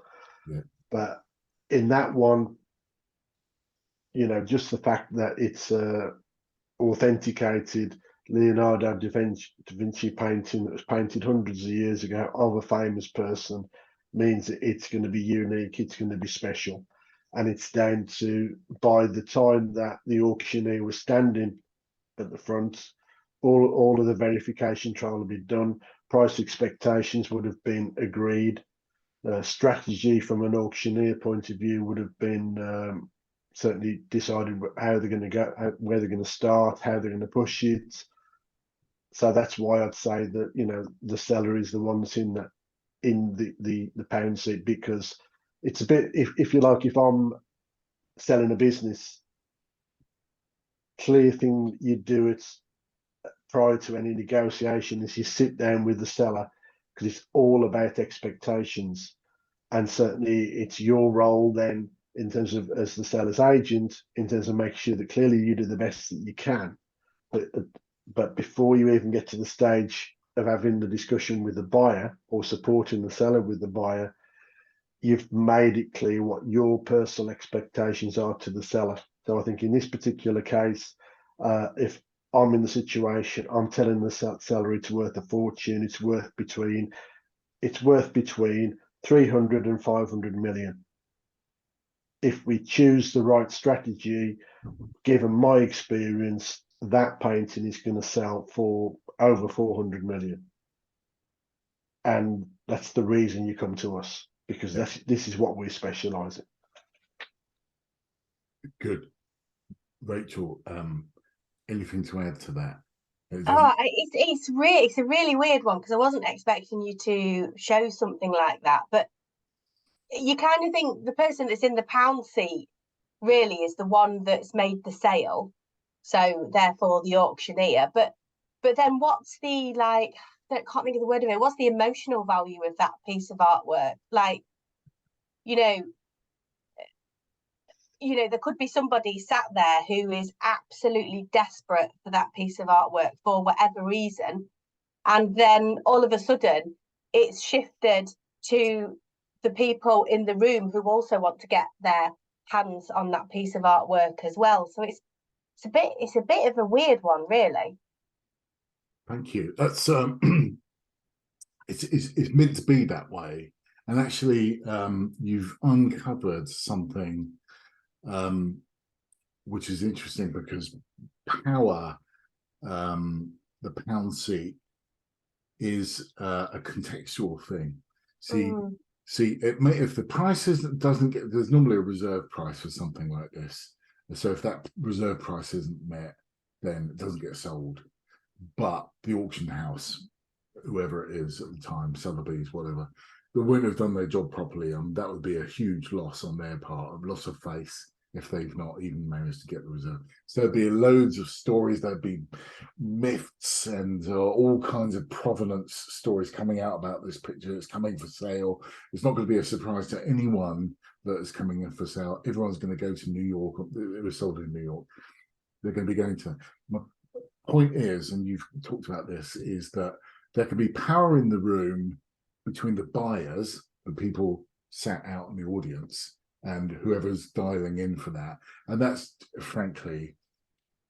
Yeah. But in that one, just the fact that it's authenticated Leonardo da Vinci painting that was painted hundreds of years ago of a famous person means that it's going to be unique, it's going to be special. And it's down to, by the time that the auctioneer was standing at the front, all of the verification trial had been done, price expectations would have been agreed, strategy from an auctioneer point of view would have been certainly decided how they're going to go, where they're going to start, how they're going to push it. So that's why I'd say that the seller is the one that's in the pound seat, because it's a bit, if you like, if I'm selling a business, clear thing you do it prior to any negotiation is you sit down with the seller, because it's all about expectations, and certainly it's your role then, in terms of as the seller's agent, in terms of making sure that clearly you do the best that you can, but before you even get to the stage of having the discussion with the buyer or supporting the seller with the buyer, you've made it clear what your personal expectations are to the seller. So I think in this particular case, if I'm in the situation, I'm telling the seller it's worth a fortune, it's worth between 300 and 500 million. If we choose the right strategy, given my experience, that painting is going to sell for over 400 million. And that's the reason you come to us, because this is what we specialize in. Good. Rachel, anything to add to that? It's a really weird one, because I wasn't expecting you to show something like that, but you kind of think the person that's in the pound seat really is the one that's made the sale, so therefore the auctioneer. But then what's the, like, I can't think of the word of it, what's the emotional value of that piece of artwork? Like, you know, there could be somebody sat there who is absolutely desperate for that piece of artwork for whatever reason, and then all of a sudden it's shifted to the people in the room who also want to get their hands on that piece of artwork as well. So it's a bit of a weird one, really. Thank you. That's it's meant to be that way. And actually, you've uncovered something which is interesting, because power, the pound seat, is a contextual thing. See, it may, if the price doesn't get, there's normally a reserve price for something like this. And so if that reserve price isn't met, then it doesn't get sold. But the auction house, whoever it is at the time, Sotheby's, whatever, they wouldn't have done their job properly. That would be a huge loss on their part, a loss of face, if they've not even managed to get the reserve. So there'd be loads of stories, there'd be myths and all kinds of provenance stories coming out about this picture. It's coming for sale. It's not going to be a surprise to anyone that is coming in for sale. Everyone's going to go to New York. It was sold in New York. They're going to be going to. My point is, and you've talked about this, is that there can be power in the room between the buyers, the people sat out in the audience, and whoever's dialing in for that. And that's frankly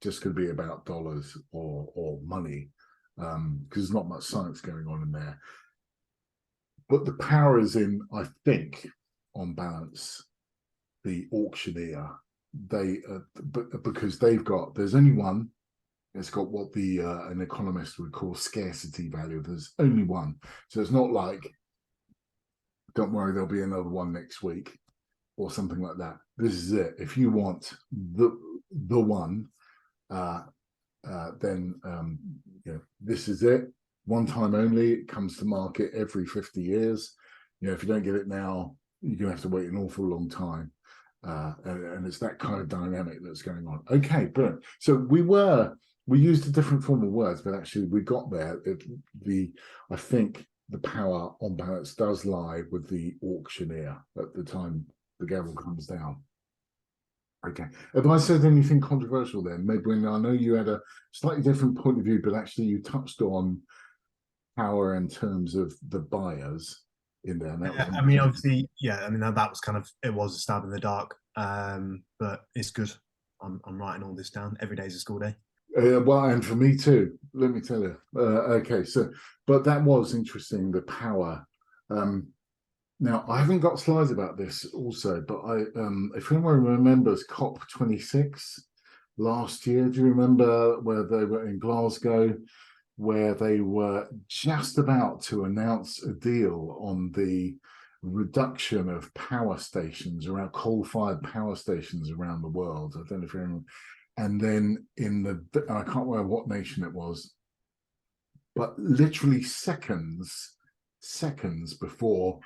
just could be about dollars or money, because there's not much science going on in there. But the power is in, I think, on balance, the auctioneer. They because there's only one. It's got what an economist would call scarcity value. There's only one. So it's not like, don't worry, there'll be another one next week or something like that. This is it. If you want the one, then you know, this is it. One time only. It comes to market every 50 years. You know, if you don't get it now, you're gonna have to wait an awful long time. And it's that kind of dynamic that's going on. Okay, brilliant. So we used a different form of words, but actually we got there. I think the power on balance does lie with the auctioneer at the time the gavel comes down. Okay. Have I said anything controversial then? Maybe I know you had a slightly different point of view, but actually you touched on power in terms of the buyers in there. And that was I mean, obviously, yeah. I mean, that was kind of, it was a stab in the dark, but it's good. I'm writing all this down. Every day's a school day. Well, and for me too, let me tell you. Okay, so, but that was interesting, the power. Now, I haven't got slides about this also, but if anyone remembers COP26 last year, do you remember where they were in Glasgow, where they were just about to announce a deal on the reduction of power stations, around coal-fired power stations around the world? I don't know if you remember. And then I can't remember what nation it was, but literally seconds before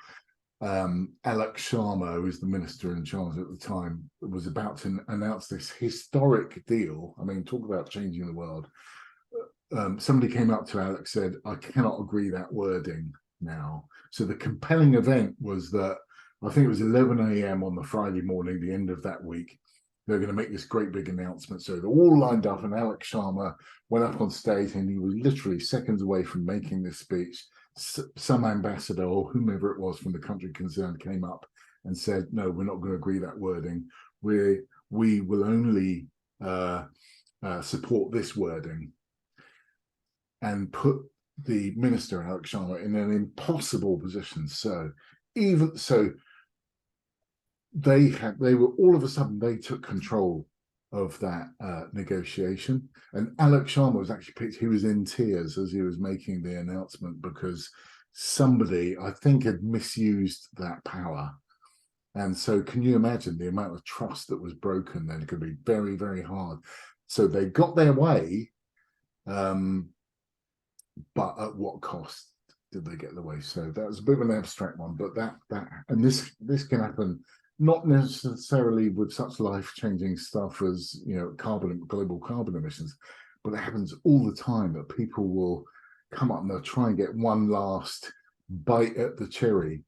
Alex Sharma, who was the minister in charge at the time, was about to announce this historic deal. I mean, talk about changing the world. Somebody came up to Alex, said, I cannot agree that wording now. So the compelling event was that, I think it was 11 a.m. on the Friday morning, the end of that week, they're going to make this great big announcement. So they're all lined up, and Alex Sharma went up on stage, and he was literally seconds away from making this speech. Some ambassador or whomever it was from the country concerned came up and said, no, we're not going to agree that wording. We will only support this wording, and put the minister, Alex Sharma, in an impossible position. So even so, they were all of a sudden, they took control of that negotiation. And Alex Sharma was actually picked. He was in tears as he was making the announcement, because somebody, I think, had misused that power. And so can you imagine the amount of trust that was broken? Then it could be very, very hard. So they got their way, but at what cost did they get the way? So that was a bit of an abstract one, but and this can happen, not necessarily with such life-changing stuff as, you know, global carbon emissions, but it happens all the time that people will come up and they'll try and get one last bite at the cherry.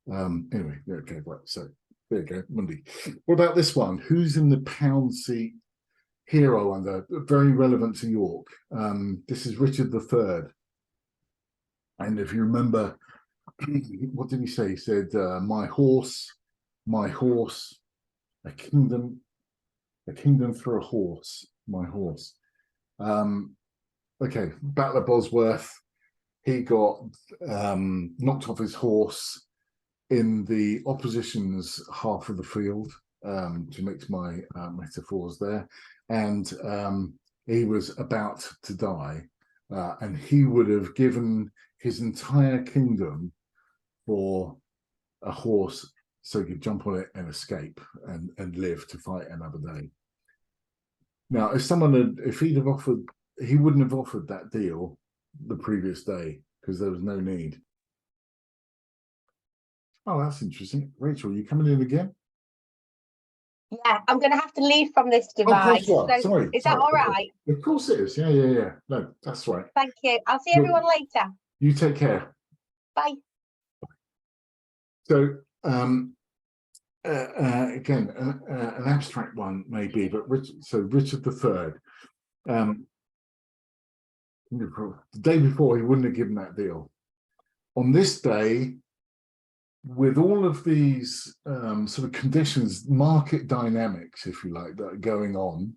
Anyway, okay, right. So There you go, Monday. What about this one? Who's in the pound seat hero under? Very relevant to York. This is Richard III. And if you remember, what did he say? He said, my horse, a kingdom for a horse, my horse. Okay, Battle of Bosworth. He got knocked off his horse in the opposition's half of the field, to mix my metaphors there, and he was about to die, and he would have given his entire kingdom for a horse so he could jump on it and escape and live to fight another day. Now, if he'd have offered, he wouldn't have offered that deal the previous day because there was no need. Oh, that's interesting. Rachel, you coming in again? Yeah, I'm going to have to leave from this Oh, of course device. you are. So Sorry. is that all right? Of course it is. Yeah. No, that's right. Thank you. I'll see Look, everyone later. You take care. Bye. So, again, an abstract one maybe, but Richard III. The day before, he wouldn't have given that deal. On this day, with all of these sort of conditions, market dynamics, if you like, that are going on,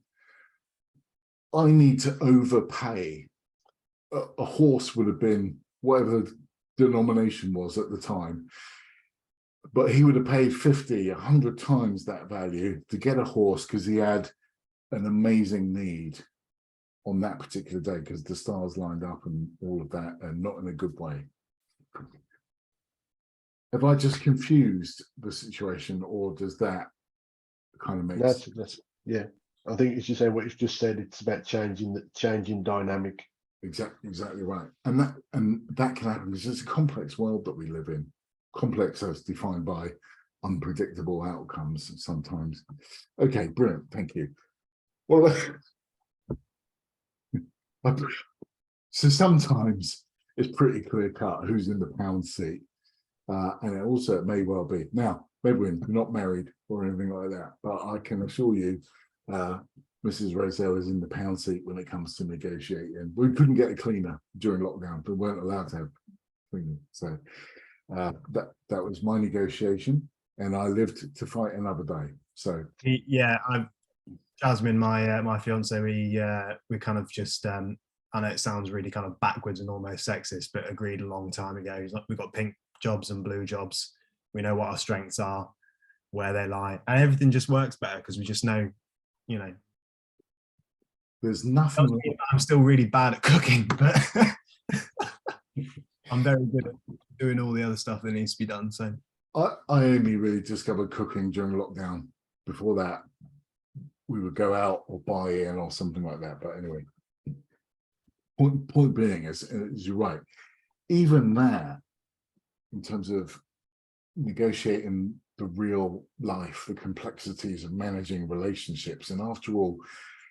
I need to overpay. A horse would have been whatever the denomination was at the time, but he would have paid 50, 100 times that value to get a horse because he had an amazing need on that particular day because the stars lined up and all of that, and not in a good way. Have I just confused the situation, or does that kind of make sense? Yeah. I think as you say, what you've just said, it's about changing dynamic. Exactly right. And that can happen because it's a complex world that we live in. Complex as defined by unpredictable outcomes sometimes. Okay, brilliant. Thank you. Well, so sometimes it's pretty clear cut who's in the pound seat. And it may well be. Now, Medwin, you're not married or anything like that, but I can assure you, Mrs. Roselle is in the pound seat when it comes to negotiating. We couldn't get a cleaner during lockdown, but we weren't allowed to have cleaning. So that was my negotiation, and I lived to fight another day. So yeah, Jasmine, my fiance, we kind of just I know it sounds really kind of backwards and almost sexist, but agreed a long time ago. We've got pink jobs and blue jobs. We know what our strengths are, where they lie, and everything just works better because we just know, there's nothing. I'm still really bad at cooking, but I'm very good at doing all the other stuff that needs to be done. So I only really discovered cooking during lockdown. Before that, we would go out or buy in or something like that. But anyway, point being is you're right. Even that, in terms of negotiating the real life, the complexities of managing relationships, and after all,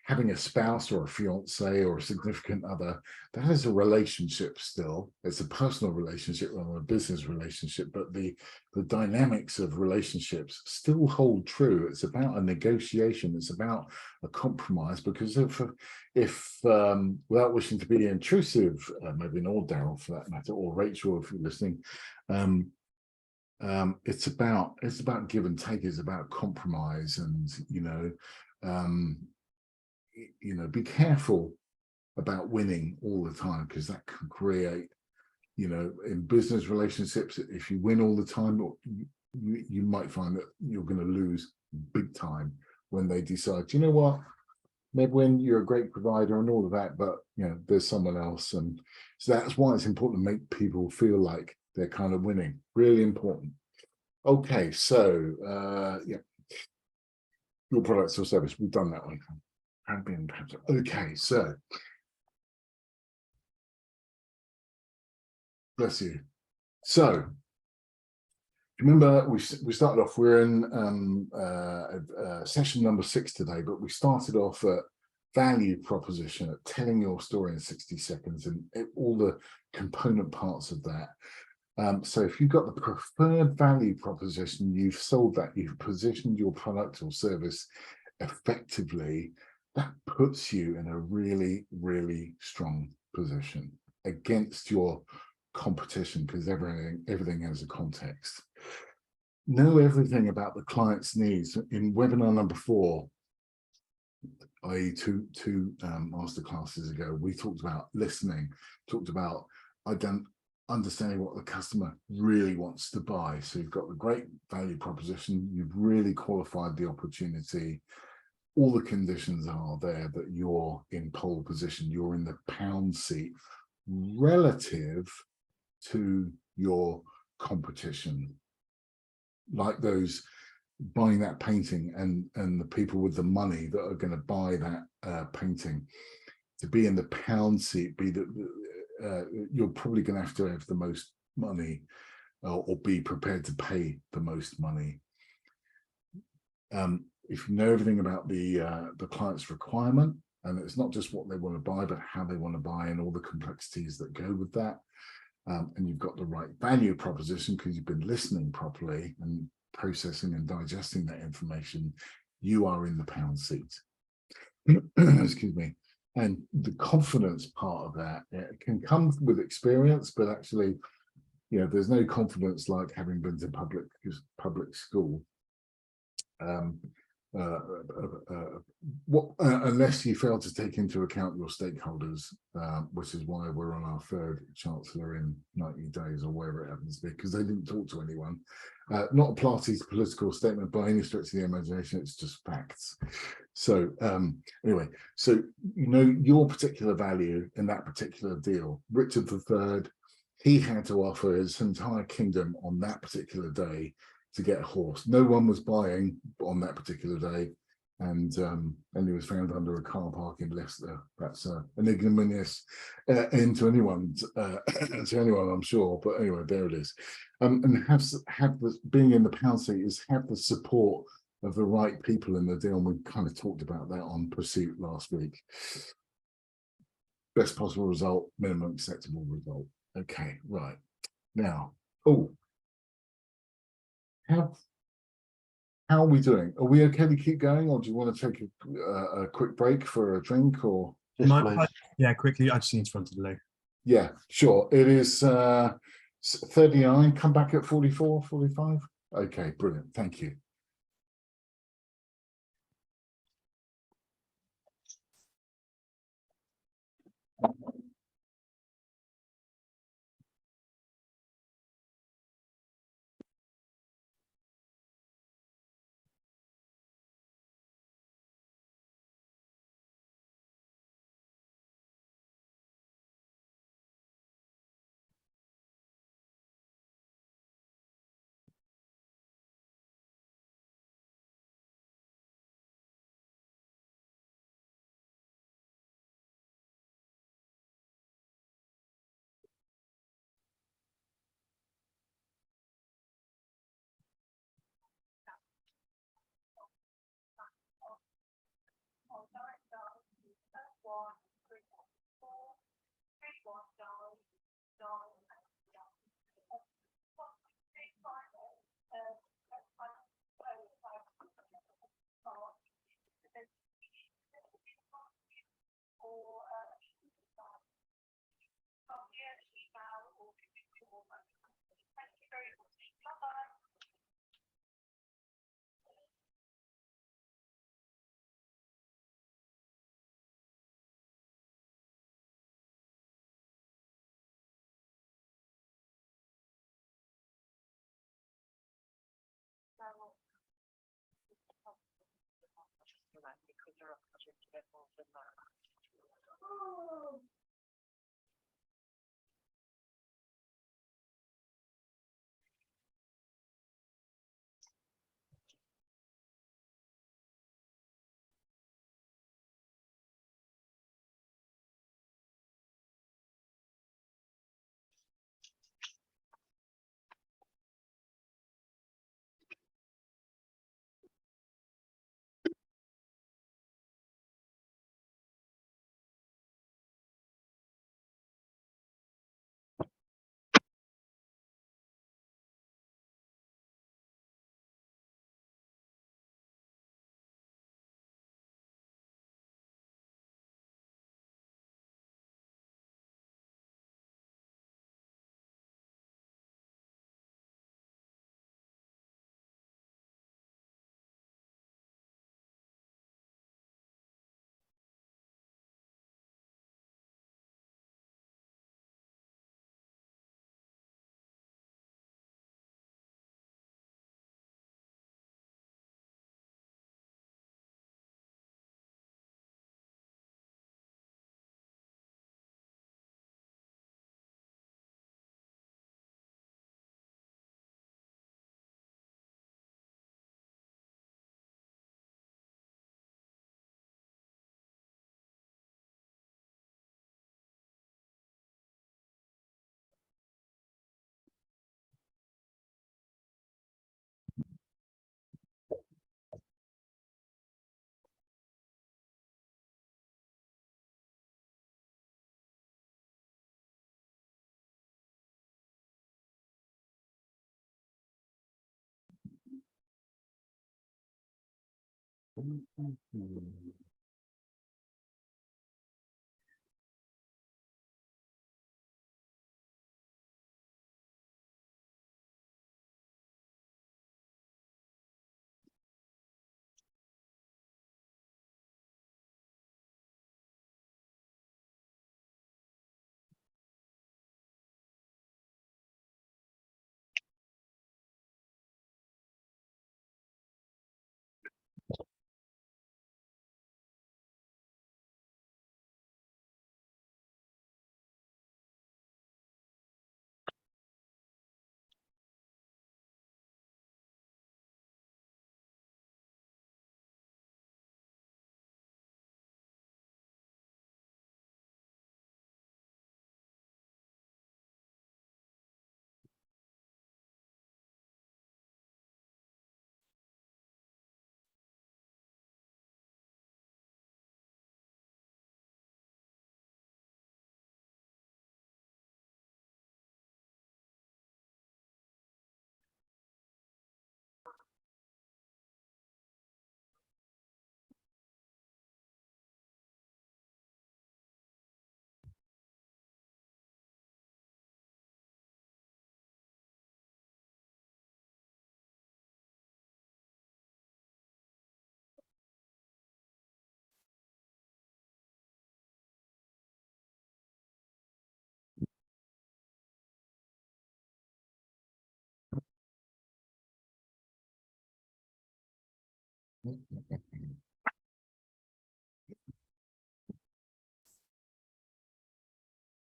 having a spouse or a fiance or a significant other, that is a relationship still. It's a personal relationship rather than a business relationship, but the dynamics of relationships still hold true. It's about a negotiation. It's about a compromise, because if without wishing to be intrusive, maybe not Daryl for that matter, or Rachel if you're listening, it's about give and take. It's about compromise, and be careful about winning all the time, because that can create, in business relationships, if you win all the time, you might find that you're going to lose big time when they decide, you know what, Medwin, you're a great provider and all of that, but there's someone else. And so that's why it's important to make people feel like they're kind of winning. Really important. Okay, so yeah, your products or service, we've done that one. Okay, so bless you. So remember, we started off. We're in session number 6 today, but we started off at value proposition, at telling your story in 60 seconds, and all the component parts of that. So if you've got the preferred value proposition, you've sold that, you've positioned your product or service effectively, that puts you in a really, really strong position against your competition, because everything has a context. Know everything about the client's needs. In webinar number 4, i.e. two masterclasses ago, we talked about listening, talked about understanding what the customer really wants to buy. So you've got the great value proposition, you've really qualified the opportunity, all the conditions are there that you're in pole position, you're in the pound seat relative to your competition. Like those buying that painting and the people with the money that are going to buy that painting, to be in the pound seat, you're probably going to have the most money, or be prepared to pay the most money. If you know everything about the client's requirement, and it's not just what they want to buy, but how they want to buy and all the complexities that go with that, and you've got the right value proposition because you've been listening properly and processing and digesting that information, you are in the pound seat. Excuse me. And the confidence part of that, it can come with experience, but actually, you know, there's no confidence like having been to public school. Unless you fail to take into account your stakeholders, which is why we're on our 3rd chancellor in 90 days or wherever it happens to be, because they didn't talk to anyone. Not a party's political statement by any stretch of the imagination, it's just facts. So anyway, so you know your particular value in that particular deal. Richard III, he had to offer his entire kingdom on that particular day to get a horse. No one was buying on that particular day, and he was found under a car park in Leicester. That's an ignominious end to anyone, I'm sure. But anyway, there it is. And have being in the pound seat is have the support of the right people in the deal. And we kind of talked about that on Pursuit last week. Best possible result, minimum acceptable result. Okay, right now. How are we doing? Are we okay to keep going, or do you want to take a quick break for a drink? Or yeah, quickly. I just need to run to the loo. Yeah, sure. It is 39. Come back at 44, 45. Okay, brilliant. Thank you.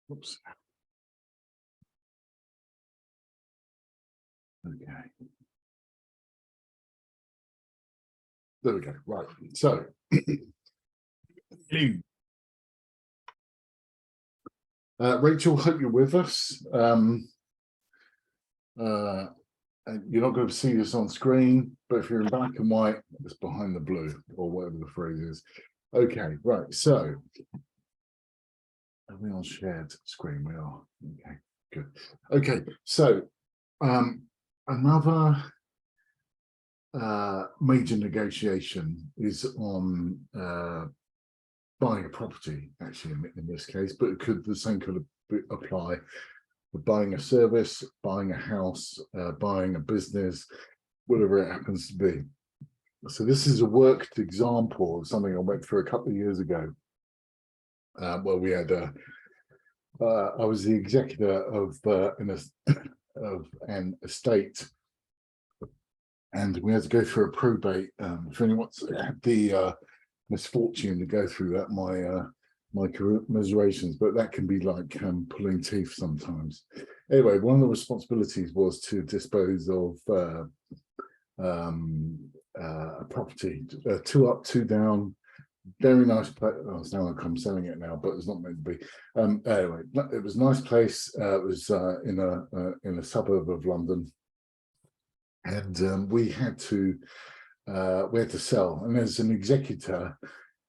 Oops. Okay. There we go. Right. So, Rachel, hope you're with us. And you're not going to see this on screen, but if you're in black and white, it's behind the blue, or whatever the phrase is. Okay, right. So, are we on shared screen? We are. Okay, good. Okay, so another major negotiation is on buying a property, actually, in this case, but the same could apply for buying a service, buying a house, buying a business, whatever it happens to be. So this is a worked example of something I went through a couple of years ago, where we had I was the executor of an estate, and we had to go through a probate. For anyone's had the misfortune to go through that, my commiserations, but that can be like pulling teeth sometimes. Anyway, one of the responsibilities was to dispose of a property, 2 up, 2 down, very nice place. Oh, it's now I'm selling it now, but it's not meant to be. Anyway, it was a nice place. It was in a suburb of London, and we had to sell. And as an executor,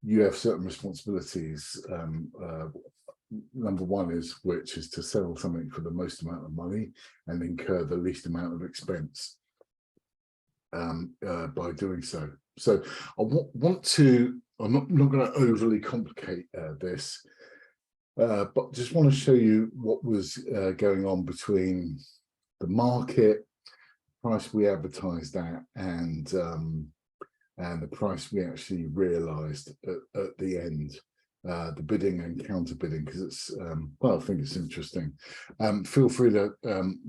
you have certain responsibilities. Number one is to sell something for the most amount of money and incur the least amount of expense by doing so. So I want to, I'm not going to overly complicate this, but just want to show you what was going on between the market price we advertised at and the price we actually realized at the end, the bidding and counter bidding, because it's well, I think it's interesting. Feel free to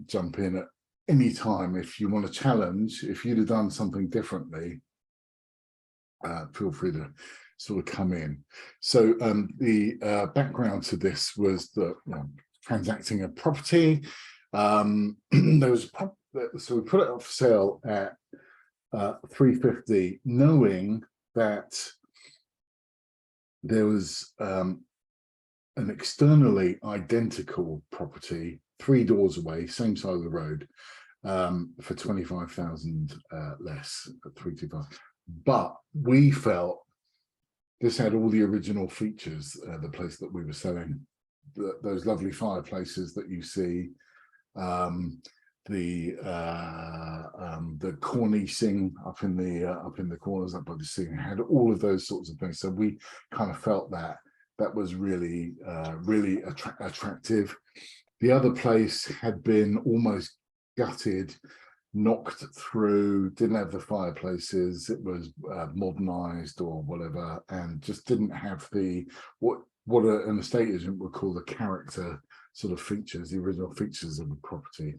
jump in at any time if you want to challenge. If you'd have done something differently, feel free to sort of come in. So the background to this was that transacting a property. There was so we put it up for sale at 350, knowing that there was an externally identical property 3 doors away, same side of the road, for 25,000 less, at 325. But we felt this had all the original features, the place that we were selling, those lovely fireplaces that you see, cornicing up in the corners up by the ceiling, had all of those sorts of things. So we kind of felt that was really really attractive. The other place had been almost gutted, knocked through, didn't have the fireplaces, it was modernized or whatever, and just didn't have the what an estate agent would call the character sort of features, the original features of the property.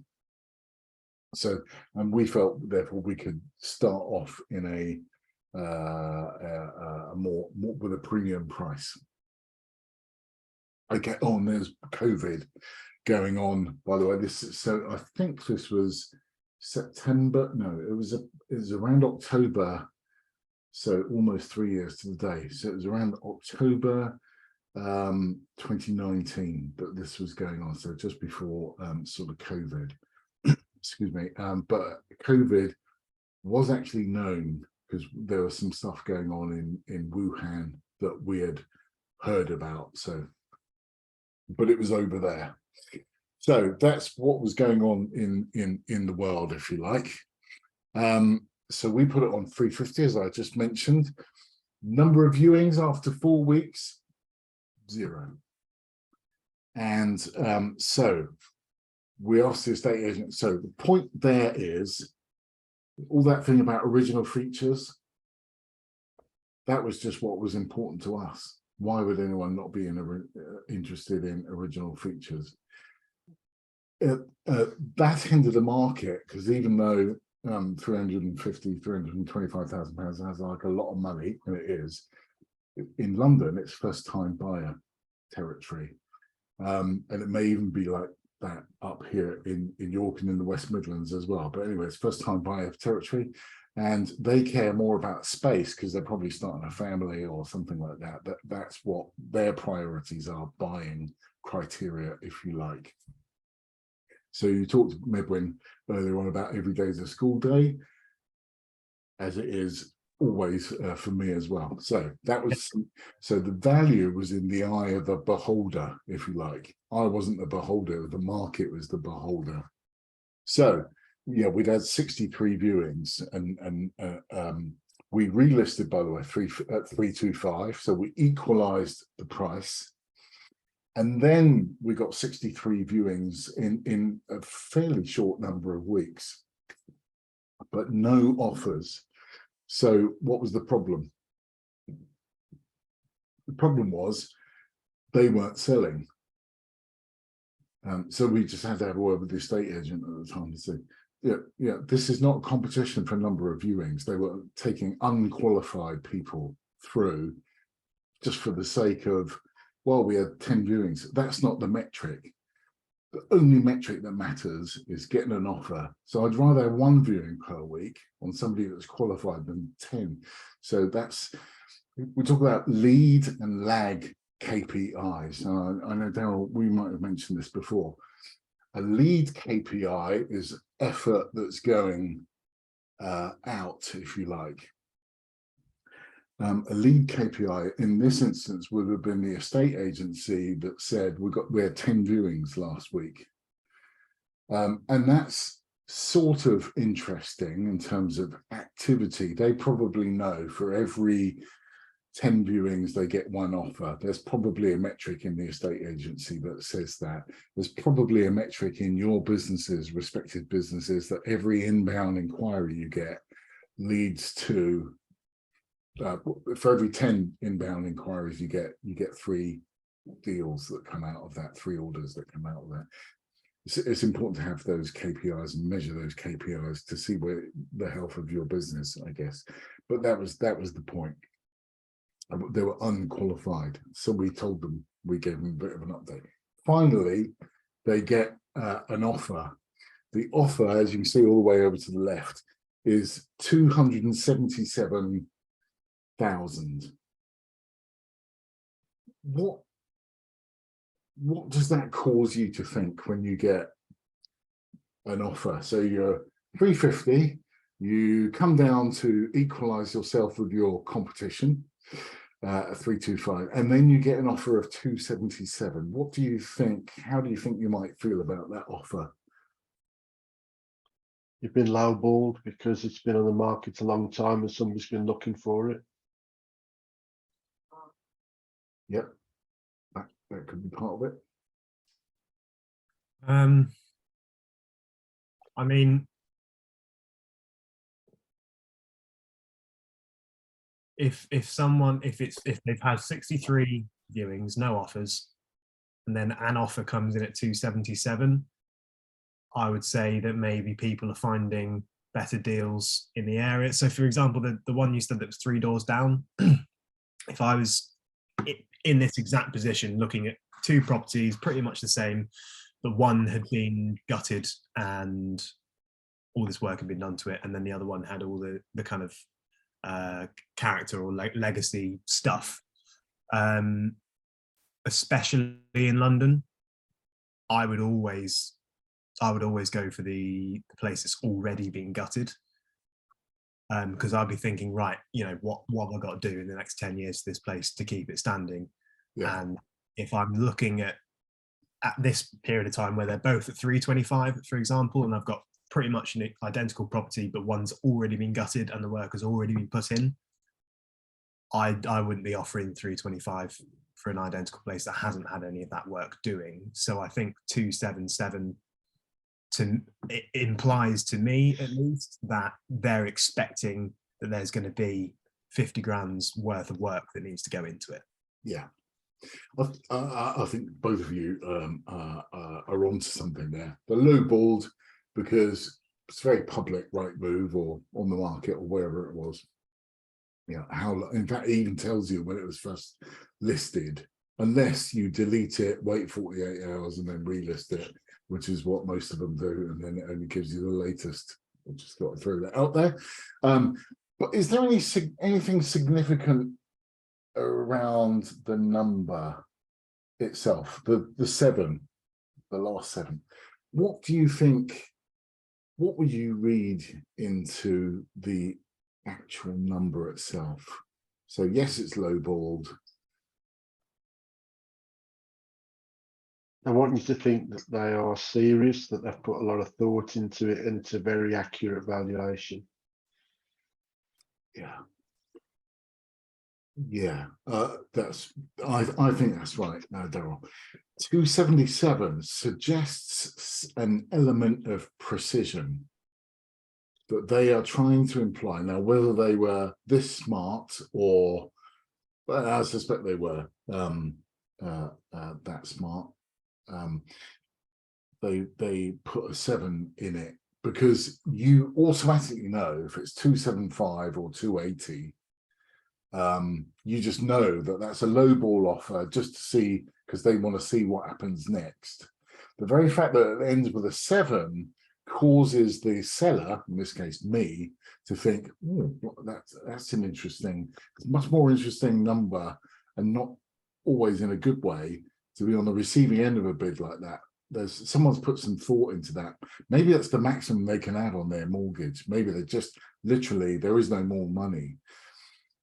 So, and we felt therefore we could start off in a more with a premium price. Okay. Oh, and there's COVID going on, by the way. So I think this was September. No, it was around October. So almost 3 years to the day. So it was around October 2019 that this was going on. So just before sort of COVID. Excuse me. But COVID was actually known because there was some stuff going on in Wuhan that we had heard about. So, but it was over there. So that's what was going on in the world, if you like. So we put it on 350, as I just mentioned. Number of viewings after 4 weeks, 0. And so we asked the estate agent. So the point there is all that thing about original features. That was just what was important to us. Why would anyone not be interested in original features? That end of the market, because even though 325,000 pounds sounds like a lot of money, and it is, in London it's first time buyer territory, and it may even be like that up here in York and in the West Midlands as well. But anyway, it's first time buyer territory, and they care more about space because they're probably starting a family or something like that. That's what their priorities are, buying criteria, if you like. So you talked to Medwin earlier on about every day is a school day, as it is always for me as well. So that was, so the value was in the eye of the beholder, if you like. I wasn't the beholder, the market was the beholder. So yeah, we'd had 63 viewings, and we relisted, by the way, at 325. So we equalized the price. And then we got 63 viewings in a fairly short number of weeks, but no offers. So what was the problem? The problem was they weren't selling. So we just had to have a word with the estate agent at the time to say, yeah, this is not a competition for a number of viewings. They were taking unqualified people through just for the sake of, well, we had 10 viewings. That's not the metric. The only metric that matters is getting an offer. So I'd rather have 1 viewing per week on somebody that's qualified than 10. So that's, we talk about lead and lag KPIs. I know, Daryl, we might have mentioned this before. A lead KPI is effort that's going out, if you like. A lead KPI in this instance would have been the estate agency that said we had 10 viewings last week, and that's sort of interesting in terms of activity. They probably know for every 10 viewings they get 1 offer. There's probably a metric in the estate agency that says that. There's probably a metric in your businesses, respective businesses, that every inbound inquiry you get leads to, for every 10 inbound inquiries you get 3 deals that come out of that, 3 orders that come out of that. It's important to have those KPIs and measure those KPIs to see where the health of your business, I guess. But that was the point. They were unqualified, so we told them, we gave them a bit of an update. Finally, they get an offer. The offer, as you can see all the way over to the left, is 277,000. What does that cause you to think when you get an offer? So you're 350, you come down to equalize yourself with your competition, 325, and then you get an offer of 277. What do you think? How do you think you might feel about that offer? you've been lowballed because it's been on the market a long time and somebody's been looking for it. Yep, that could be part of it. I mean, if they've had 63 viewings, no offers, and then an offer comes in at 277, I would say that maybe people are finding better deals in the area. So for example, the one you said that was 3 doors down, if I was in this exact position looking at 2 properties pretty much the same, but one had been gutted and all this work had been done to it, and then the other one had all the kind of character or legacy stuff, especially in London, I would always go for the place that's already been gutted, because I'd be thinking, right, you know, what have I got to do in the next 10 years to this place to keep it standing? Yeah. And if I'm looking at this period of time where they're both at 325, for example, and I've got pretty much an identical property, but one's already been gutted and the work has already been put in, I wouldn't be offering 325 for an identical place that hasn't had any of that work doing. So I think 277 it implies to me, at least, that they're expecting that there's going to be 50 grand's worth of work that needs to go into it. Yeah, I think both of you are onto something there. The lowballed because it's very public, right move or on the market or wherever it was. Yeah, in fact, it even tells you when it was first listed, unless you delete it, wait 48 hours and then relist it, which is what most of them do, and then it only gives you the latest. I just got to throw that out there. But is there anything significant around the number itself, the 7, the last 7? What do you think? What would you read into the actual number itself? So yes, it's lowballed. I want you to think that they are serious, that they've put a lot of thought into it, and it's a very accurate valuation. Yeah. Yeah, I think that's right. No, Daryl. 277 suggests an element of precision that they are trying to imply. Now, whether they were this smart or, well, I suspect they were that smart. They put a 7 in it because you automatically know if it's 275 or 280. You just know that that's a low ball offer just to see, because they want to see what happens next. The very fact that it ends with a 7 causes the seller, in this case me, to think, oh, that's an interesting, much more interesting number, and not always in a good way to be on the receiving end of a bid like that. Someone's put some thought into that. Maybe that's the maximum they can add on their mortgage. Maybe they're just literally, there is no more money.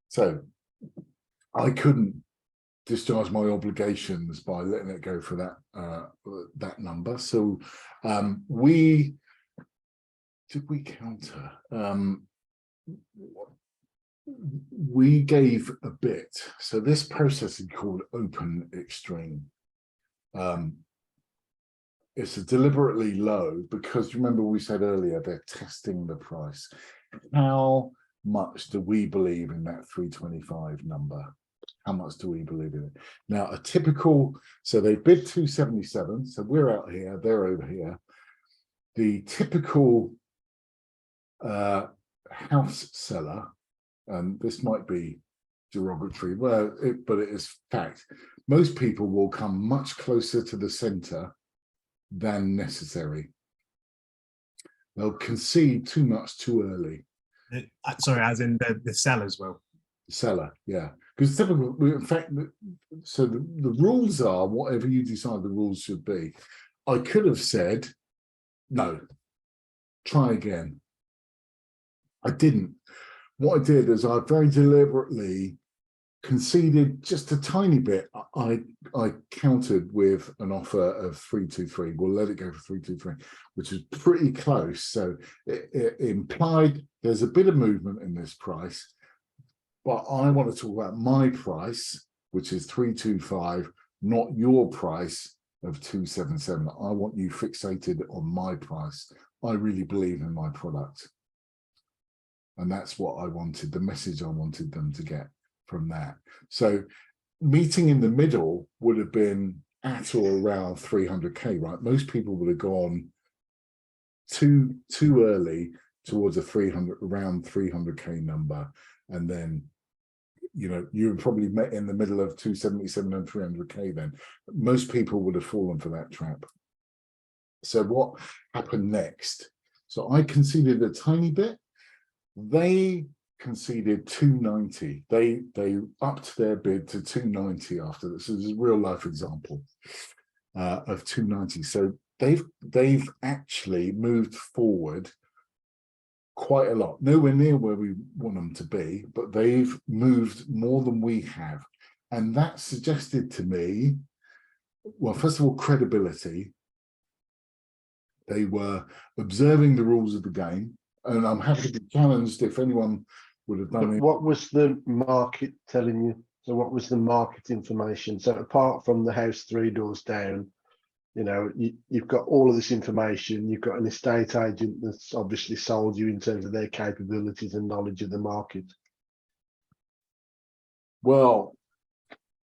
So I couldn't discharge my obligations by letting it go for that number. So did we counter? We gave a bit. So this process is called open extreme. It's a deliberately low because remember we said earlier they're testing the price. How much do we believe in that 325 number? How much do we believe in it? Now, a typical, so they bid 277, so we're out here, they're over here. The typical house seller, and this might be derogatory, well, but it is fact. Most people will come much closer to the center than necessary. They'll concede too much too early. Sorry, as in the sellers will. Seller, yeah, because typical. In fact, so the rules are whatever you decide the rules should be. I could have said no, try again. I didn't. What I did is I very deliberately conceded just a tiny bit. I countered with an offer of 323. We'll let it go for 323, which is pretty close. So it implied there's a bit of movement in this price, but I want to talk about my price, which is 325, not your price of 277. I want you fixated on my price. I really believe in my product. And that's what I wanted, the message I wanted them to get from that. So meeting in the middle would have been at or around 300k, right? Most people would have gone too early towards a around 300k number, and then you would probably met in the middle of 277 and 300k. Then most people would have fallen for that trap. So what happened next? So I conceded a tiny bit. They conceded 290. They upped their bid to 290 after this. This is a real life example of 290. So they've actually moved forward quite a lot. Nowhere near where we want them to be, but they've moved more than we have. And that suggested to me, well, first of all, credibility. They were observing the rules of the game. And I'm happy to be challenged if anyone would have done it. What was the market telling you? So what was the market information? So apart from the house 3 doors down, you've got all of this information. You've got an estate agent that's obviously sold you in terms of their capabilities and knowledge of the market. Well,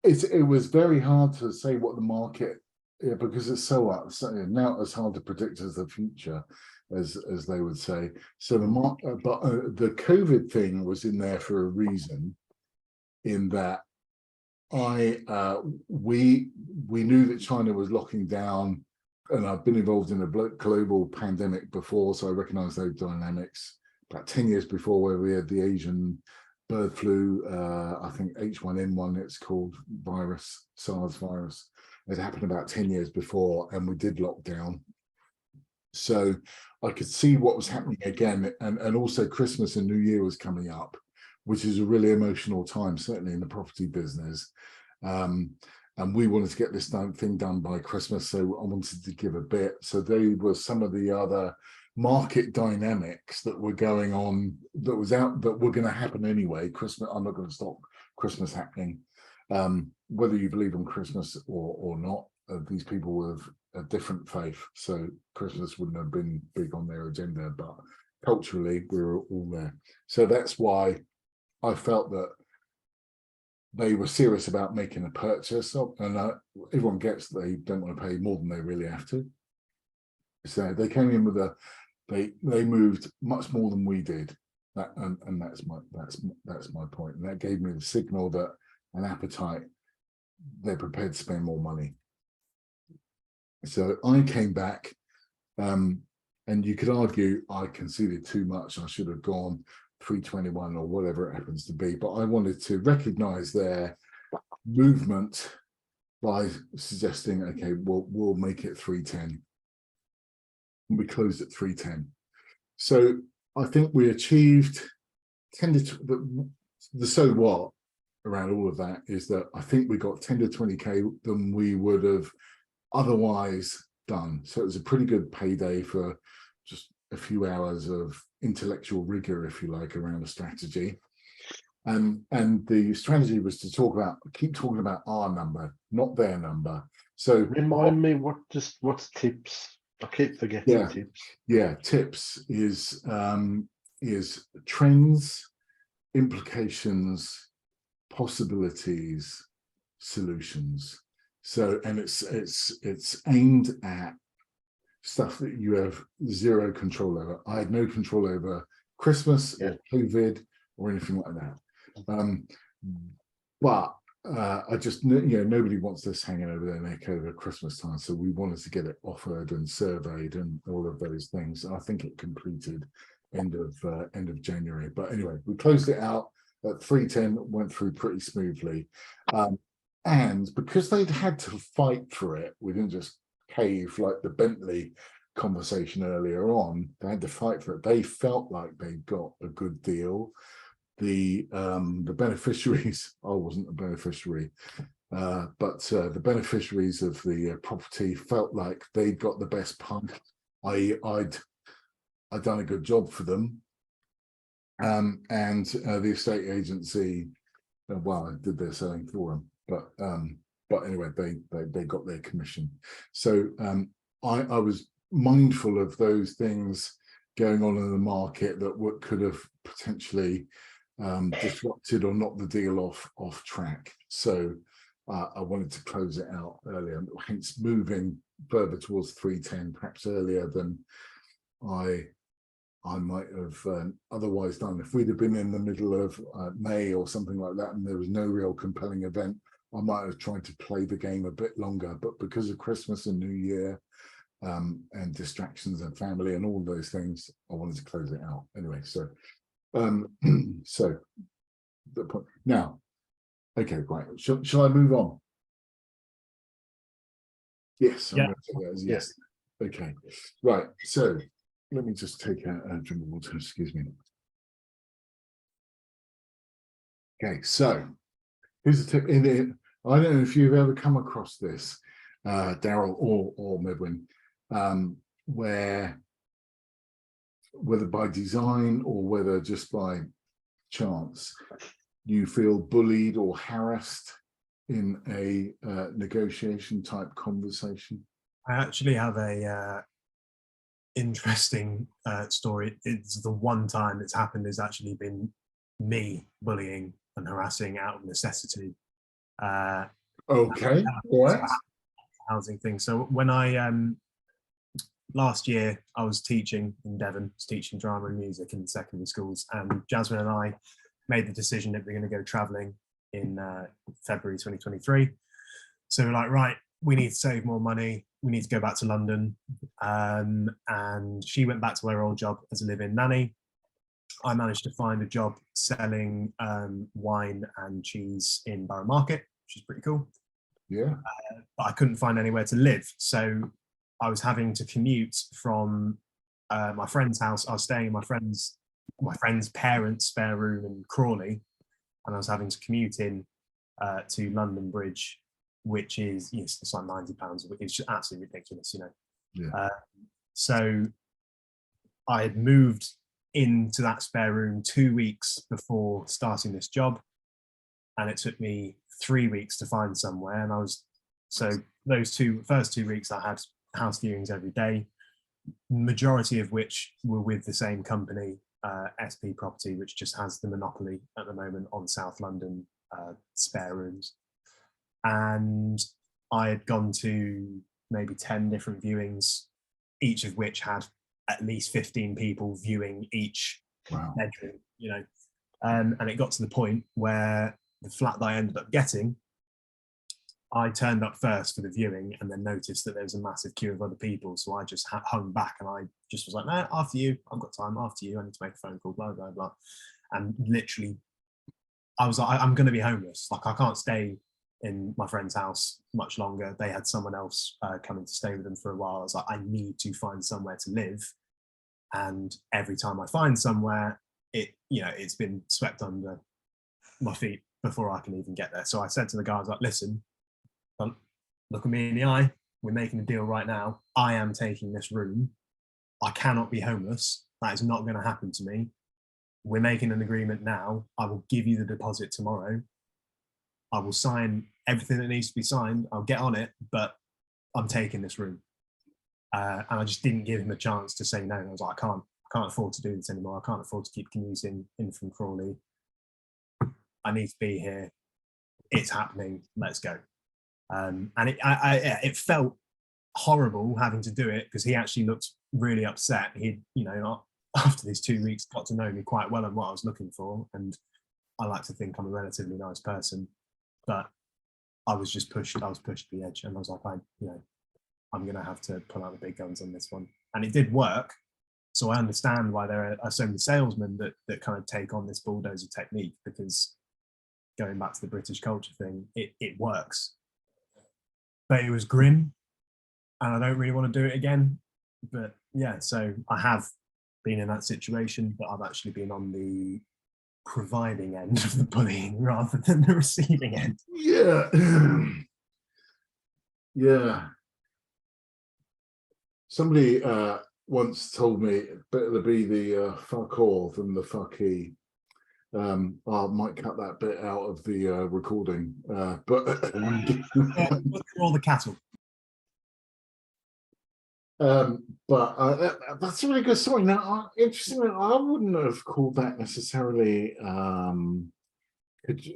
it was very hard to say what the market, because it's so now it's hard to predict as the future, as they would say. So the COVID thing was in there for a reason, in that we knew that China was locking down, and I've been involved in a global pandemic before, so I recognize those dynamics. About 10 years before, where we had the Asian bird flu, I think H1N1 it's called, virus, SARS virus. It happened about 10 years before, and we did lock down. So I could see what was happening again, and also Christmas and New Year was coming up, which is a really emotional time, certainly in the property business. And we wanted to get this thing done by Christmas, so I wanted to give a bit. So they were some of the other market dynamics that were going on, that were going to happen anyway. Christmas, I'm not going to stop Christmas happening. Whether you believe in Christmas or not, these people with a different faith, so Christmas wouldn't have been big on their agenda, but culturally we were all there. So that's why I felt that they were serious about making a purchase, and everyone gets they don't want to pay more than they really have to. So they came in with they moved much more than we did, and that's my point, and that gave me the signal that an appetite, they're prepared to spend more money. So I came back, and you could argue I conceded too much. I should have gone 321 or whatever it happens to be, but I wanted to recognize their movement by suggesting, okay, we'll make it 310. We closed at 310. So I think we achieved the so what around all of that is that I think we got 10 to 20k than we would have otherwise done. So it was a pretty good payday for just a few hours of intellectual rigor, if you like, around a strategy. And the strategy was to keep talking about our number, not their number. So remind me what's tips? I keep forgetting tips. Yeah, tips is trends, implications, possibilities, solutions. So, and it's aimed at stuff that you have zero control over. I had no control over Christmas or COVID or anything like that. But I just, nobody wants this hanging over their neck over Christmas time. So we wanted to get it offered and surveyed and all of those things. I think it completed end of January. But anyway, we closed it out at 310, went through pretty smoothly. And because they'd had to fight for it, we didn't just cave like the Bentley conversation earlier on. They had to fight for it. They felt like they got a good deal. the beneficiaries, I wasn't a beneficiary, but the beneficiaries of the property felt like they'd got the best part, i.e. I'd done a good job for them. And the estate agency, well, I did their selling for them, but anyway, they got their commission. So I was mindful of those things going on in the market that could have potentially disrupted or knocked the deal off track. So I wanted to close it out earlier, hence moving further towards 310, perhaps earlier than I might have otherwise done. If we'd have been in the middle of May or something like that, and there was no real compelling event, I might have tried to play the game a bit longer. But because of Christmas and New Year and distractions and family and all those things, I wanted to close it out anyway. So, so the point now. Okay, right. Shall I move on? Yes, I'm Yeah. going to take that as yes. Okay, right. So let me just take a drink of water. Excuse me. Okay, so here's the tip. I don't know if you've ever come across this, Daryl or Medwin, where whether by design or whether just by chance, you feel bullied or harassed in a negotiation type conversation. I actually have a interesting story. It's the one time it's happened has actually been me bullying and harassing out of necessity. Okay, all right. Housing thing. So when I last year I was teaching in Devon, teaching drama and music in secondary schools, and Jasmine and I made the decision that we're going to go traveling in February 2023. So we're like, right, we need to save more money. We need to go back to London. And she went back to her old job as a live-in nanny. I managed to find a job selling wine and cheese in Borough Market, which is pretty cool. Yeah. But I couldn't find anywhere to live. So I was having to commute from my friend's house. I was staying in my friend's parents' spare room in Crawley, and I was having to commute in to London Bridge, which is, it's like £90. It's just absolutely ridiculous, Yeah. So I had moved into that spare room 2 weeks before starting this job, and it took me 3 weeks to find somewhere. And those first 2 weeks I had house viewings every day, majority of which were with the same company, SP Property, which just has the monopoly at the moment on South London spare rooms. And I had gone to maybe 10 different viewings, each of which had at least 15 people viewing each bedroom, and it got to the point where the flat that I ended up getting, I turned up first for the viewing and then noticed that there was a massive queue of other people. So I just hung back and I just was like, no, after you, I've got time, after you, I need to make a phone call, blah, blah, blah. And literally, I was like, I'm going to be homeless. Like, I can't stay in my friend's house much longer. They had someone else coming to stay with them for a while. I was like, I need to find somewhere to live. And every time I find somewhere, it's been swept under my feet before I can even get there. So I said to the guys, like, listen, look at me in the eye. We're making a deal right now. I am taking this room. I cannot be homeless. That is not going to happen to me. We're making an agreement now. I will give you the deposit tomorrow. I will sign everything that needs to be signed. I'll get on it, but I'm taking this room. And I just didn't give him a chance to say no. I was like, I can't afford to do this anymore. I can't afford to keep commuting in from Crawley. I need to be here. It's happening. Let's go. And it felt horrible having to do it because he actually looked really upset. He'd, after these 2 weeks, got to know me quite well and what I was looking for. And I like to think I'm a relatively nice person, but I was pushed to the edge, and I was like, I'm going to have to pull out the big guns on this one. And it did work. So I understand why there are so many salesmen that kind of take on this bulldozer technique, because going back to the British culture thing, it works. But it was grim, and I don't really want to do it again. But yeah, so I have been in that situation, but I've actually been on the providing end of the bullying rather than the receiving end. Yeah. Yeah. Somebody once told me better to be the fuck all than the fucky. I might cut that bit out of the recording, but Look through all the cattle. but that's a really good story. Now, interestingly, I wouldn't have called that necessarily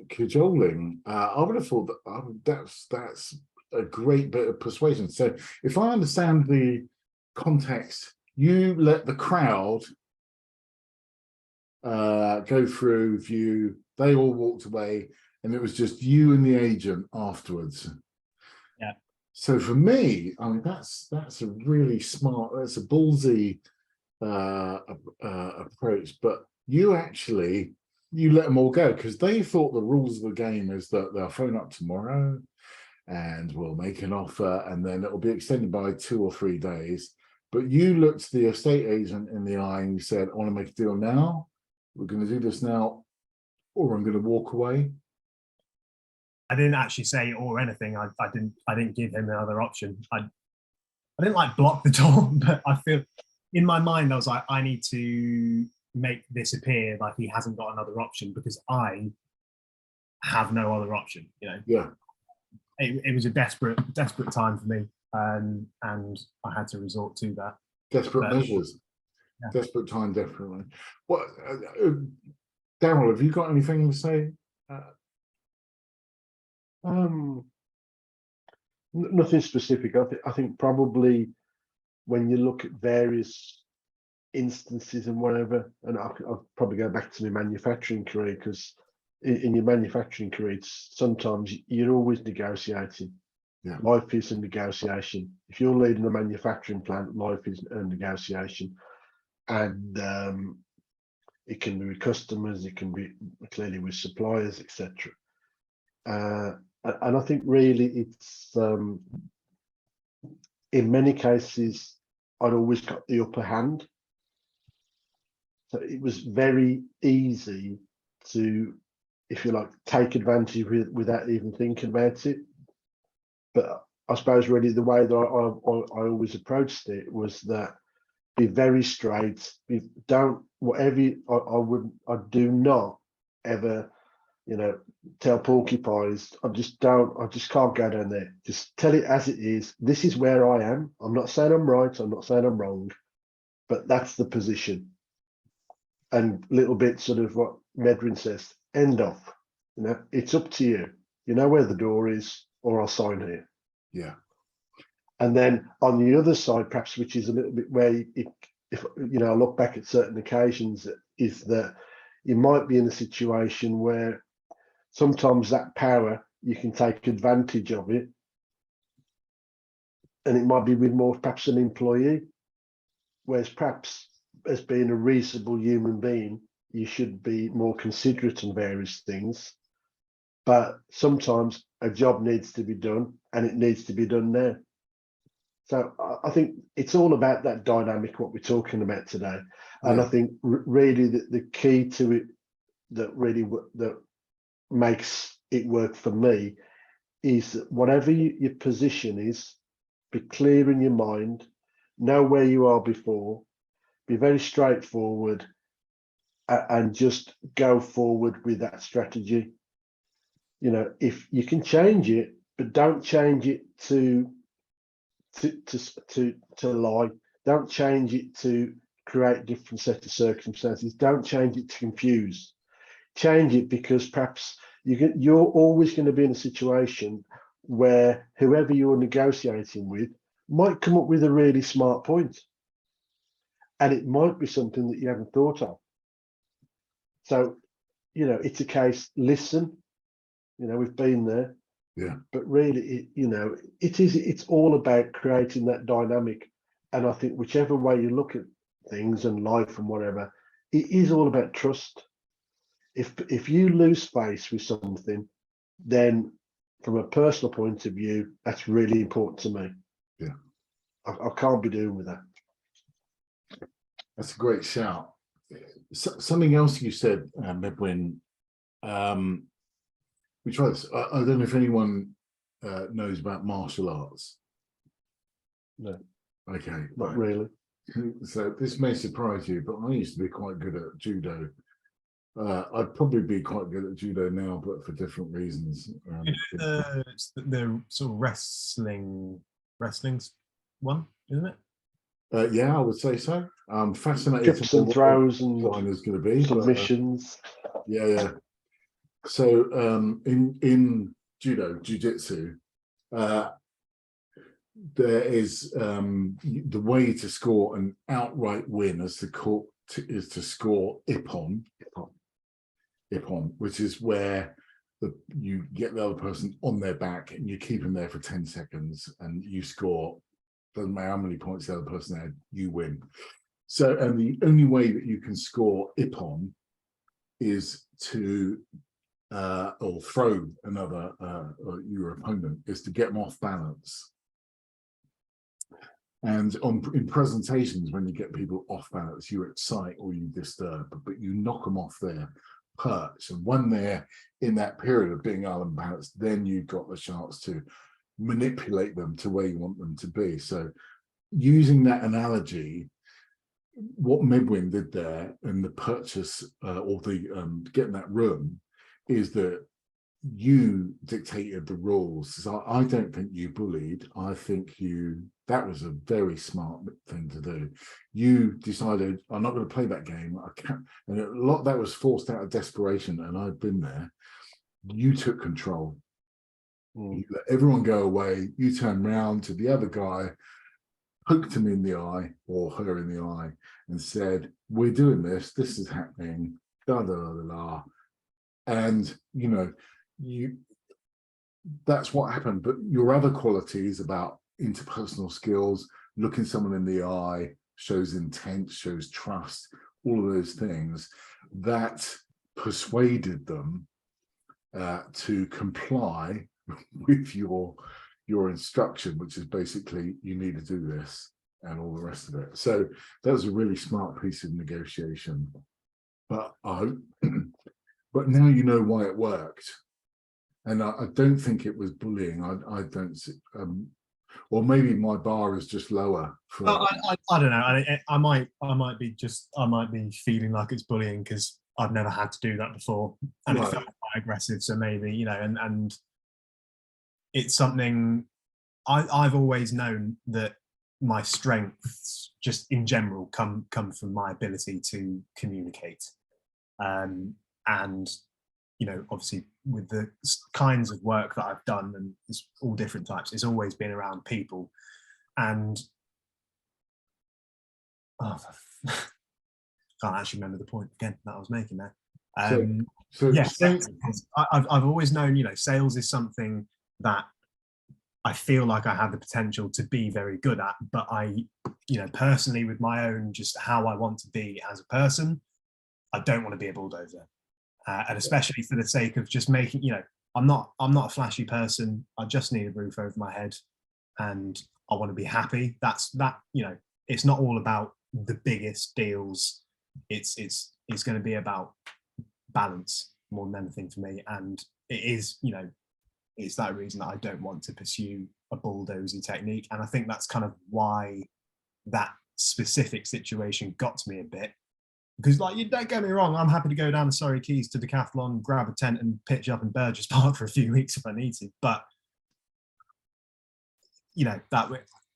cajoling. I would have thought that that's a great bit of persuasion. So, if I understand the context, you let the crowd go through, view. They all walked away, and it was just you and the agent afterwards. Yeah. So for me, I mean, that's a really smart, that's a ballsy approach. But you let them all go because they thought the rules of the game is that they'll phone up tomorrow and we'll make an offer, and then it'll be extended by 2 or 3 days. But you looked the estate agent in the eye and you said, I want to make a deal now. We're going to do this now, or I'm going to walk away. I didn't actually say or anything. I didn't give him another option. I didn't like block the door, but I feel in my mind I was like, I need to make this appear like he hasn't got another option because I have no other option. You know. Yeah. It was a desperate time for me, and I had to resort to that. Desperate measures. Yeah. Desperate time, definitely. What, Daryl? Have you got anything to say? Nothing specific. I think probably when you look at various instances and whatever, and I'll probably go back to my manufacturing career, because in your manufacturing career, sometimes you're always negotiating. Yeah. Life is a negotiation. If you're leading a manufacturing plant, life is a negotiation, and it can be with customers, it can be clearly with suppliers, etc. And I think really it's in many cases I'd always got the upper hand, so it was very easy to, if you like, take advantage without even thinking about it. But I suppose really the way that I always approached it was that be very straight. I do not ever, tell porcupines. I just can't go down there. Just tell it as it is. This is where I am. I'm not saying I'm right. I'm not saying I'm wrong, but that's the position. And little bit sort of what Medrin says, end off. It's up to you. You know where the door is, or I'll sign here. Yeah. And then on the other side, perhaps, which is a little bit where if I look back at certain occasions, is that you might be in a situation where sometimes that power, you can take advantage of it, and it might be with more perhaps an employee, whereas perhaps as being a reasonable human being, you should be more considerate on various things. But sometimes a job needs to be done, and it needs to be done now. So I think it's all about that dynamic, what we're talking about today. And I think really the key to it that makes it work for me is that whatever your position is, be clear in your mind, know where you are before, be very straightforward, and just go forward with that strategy. If you can change it, but don't change it to lie. Don't change it to create different set of circumstances. Don't change it to confuse. Change it because perhaps you're always going to be in a situation where whoever you're negotiating with might come up with a really smart point, and it might be something that you haven't thought of. So, it's a case, listen, we've been there. Yeah. But really, it's all about creating that dynamic. And I think whichever way you look at things and life and whatever, it is all about trust. If you lose face with something, then from a personal point of view, that's really important to me. Yeah. I can't be doing with that. That's a great shout. Something else you said, Medwin. We try this. I don't know if anyone knows about martial arts. No, Okay, not right. really. So this may surprise you, but I used to be quite good at judo. I'd probably be quite good at judo now, but for different reasons. The sort of wrestling's one, isn't it? Yeah, I would say so. I'm fascinated Trips to know and what throws the and line is going to be. submissions. Yeah. So in judo, jiu-jitsu, there is the way to score an outright win is to score ippon, which is where you get the other person on their back and you keep them there for 10 seconds and you score. Doesn't matter how many points the other person had, you win. So, and the only way that you can score ippon is to or throw another your opponent, is to get them off balance. And in presentations, when you get people off balance, you excite or you disturb, but you knock them off their perch. And when they're in that period of being unbalanced, then you've got the chance to manipulate them to where you want them to be. So using that analogy, what Medwin did there in the purchase or the getting that room is that you dictated the rules. So I don't think you bullied. I think that was a very smart thing to do. You decided, I'm not going to play that game. I can't, and a lot of that was forced out of desperation, and I've been there. You took control. You let everyone go away. You turned round to the other guy, poked him in the eye or her in the eye, and said, "We're doing this. This is happening." Da da da da. And that's what happened. But your other qualities about interpersonal skills, looking someone in the eye, shows intent, shows trust, all of those things that persuaded them to comply with your instruction, which is basically you need to do this and all the rest of it. So that was a really smart piece of negotiation. But but now you know why it worked. And I don't think it was bullying. I don't see, or maybe my bar is just lower. For I don't know. I might be feeling like it's bullying because I've never had to do that before, and it felt quite aggressive. So maybe and it's something I've always known that my strengths, just in general, come from my ability to communicate, and obviously with the kinds of work that I've done, and it's all different types, it's always been around people. And can't actually remember the point again that I was making there. I've always known, sales is something that I feel like I have the potential to be very good at, but I, personally with my own, just how I want to be as a person, I don't want to be a bulldozer. And especially for the sake of just making, I'm not a flashy person. I just need a roof over my head and I want to be happy. It's not all about the biggest deals. It's going to be about balance more than anything for me. And it is, it's that reason that I don't want to pursue a bulldozy technique. And I think that's kind of why that specific situation got to me a bit. Because, you don't get me wrong, I'm happy to go down the Surrey Quays to Decathlon, grab a tent and pitch up in Burgess Park for a few weeks if I need to. But, that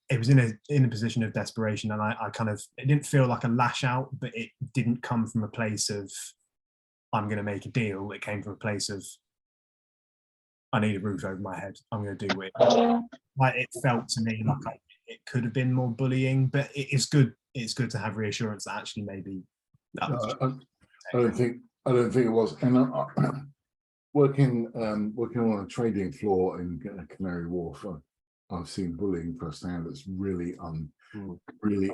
it was in a position of desperation, and I kind of, it didn't feel like a lash out, but it didn't come from a place of, I'm going to make a deal. It came from a place of, I need a roof over my head. I'm going to do it. It felt to me like it could have been more bullying, but it's good. It's good to have reassurance that actually maybe that was. I don't think it was. And working on a trading floor in Canary Wharf, I've seen bullying firsthand. That's really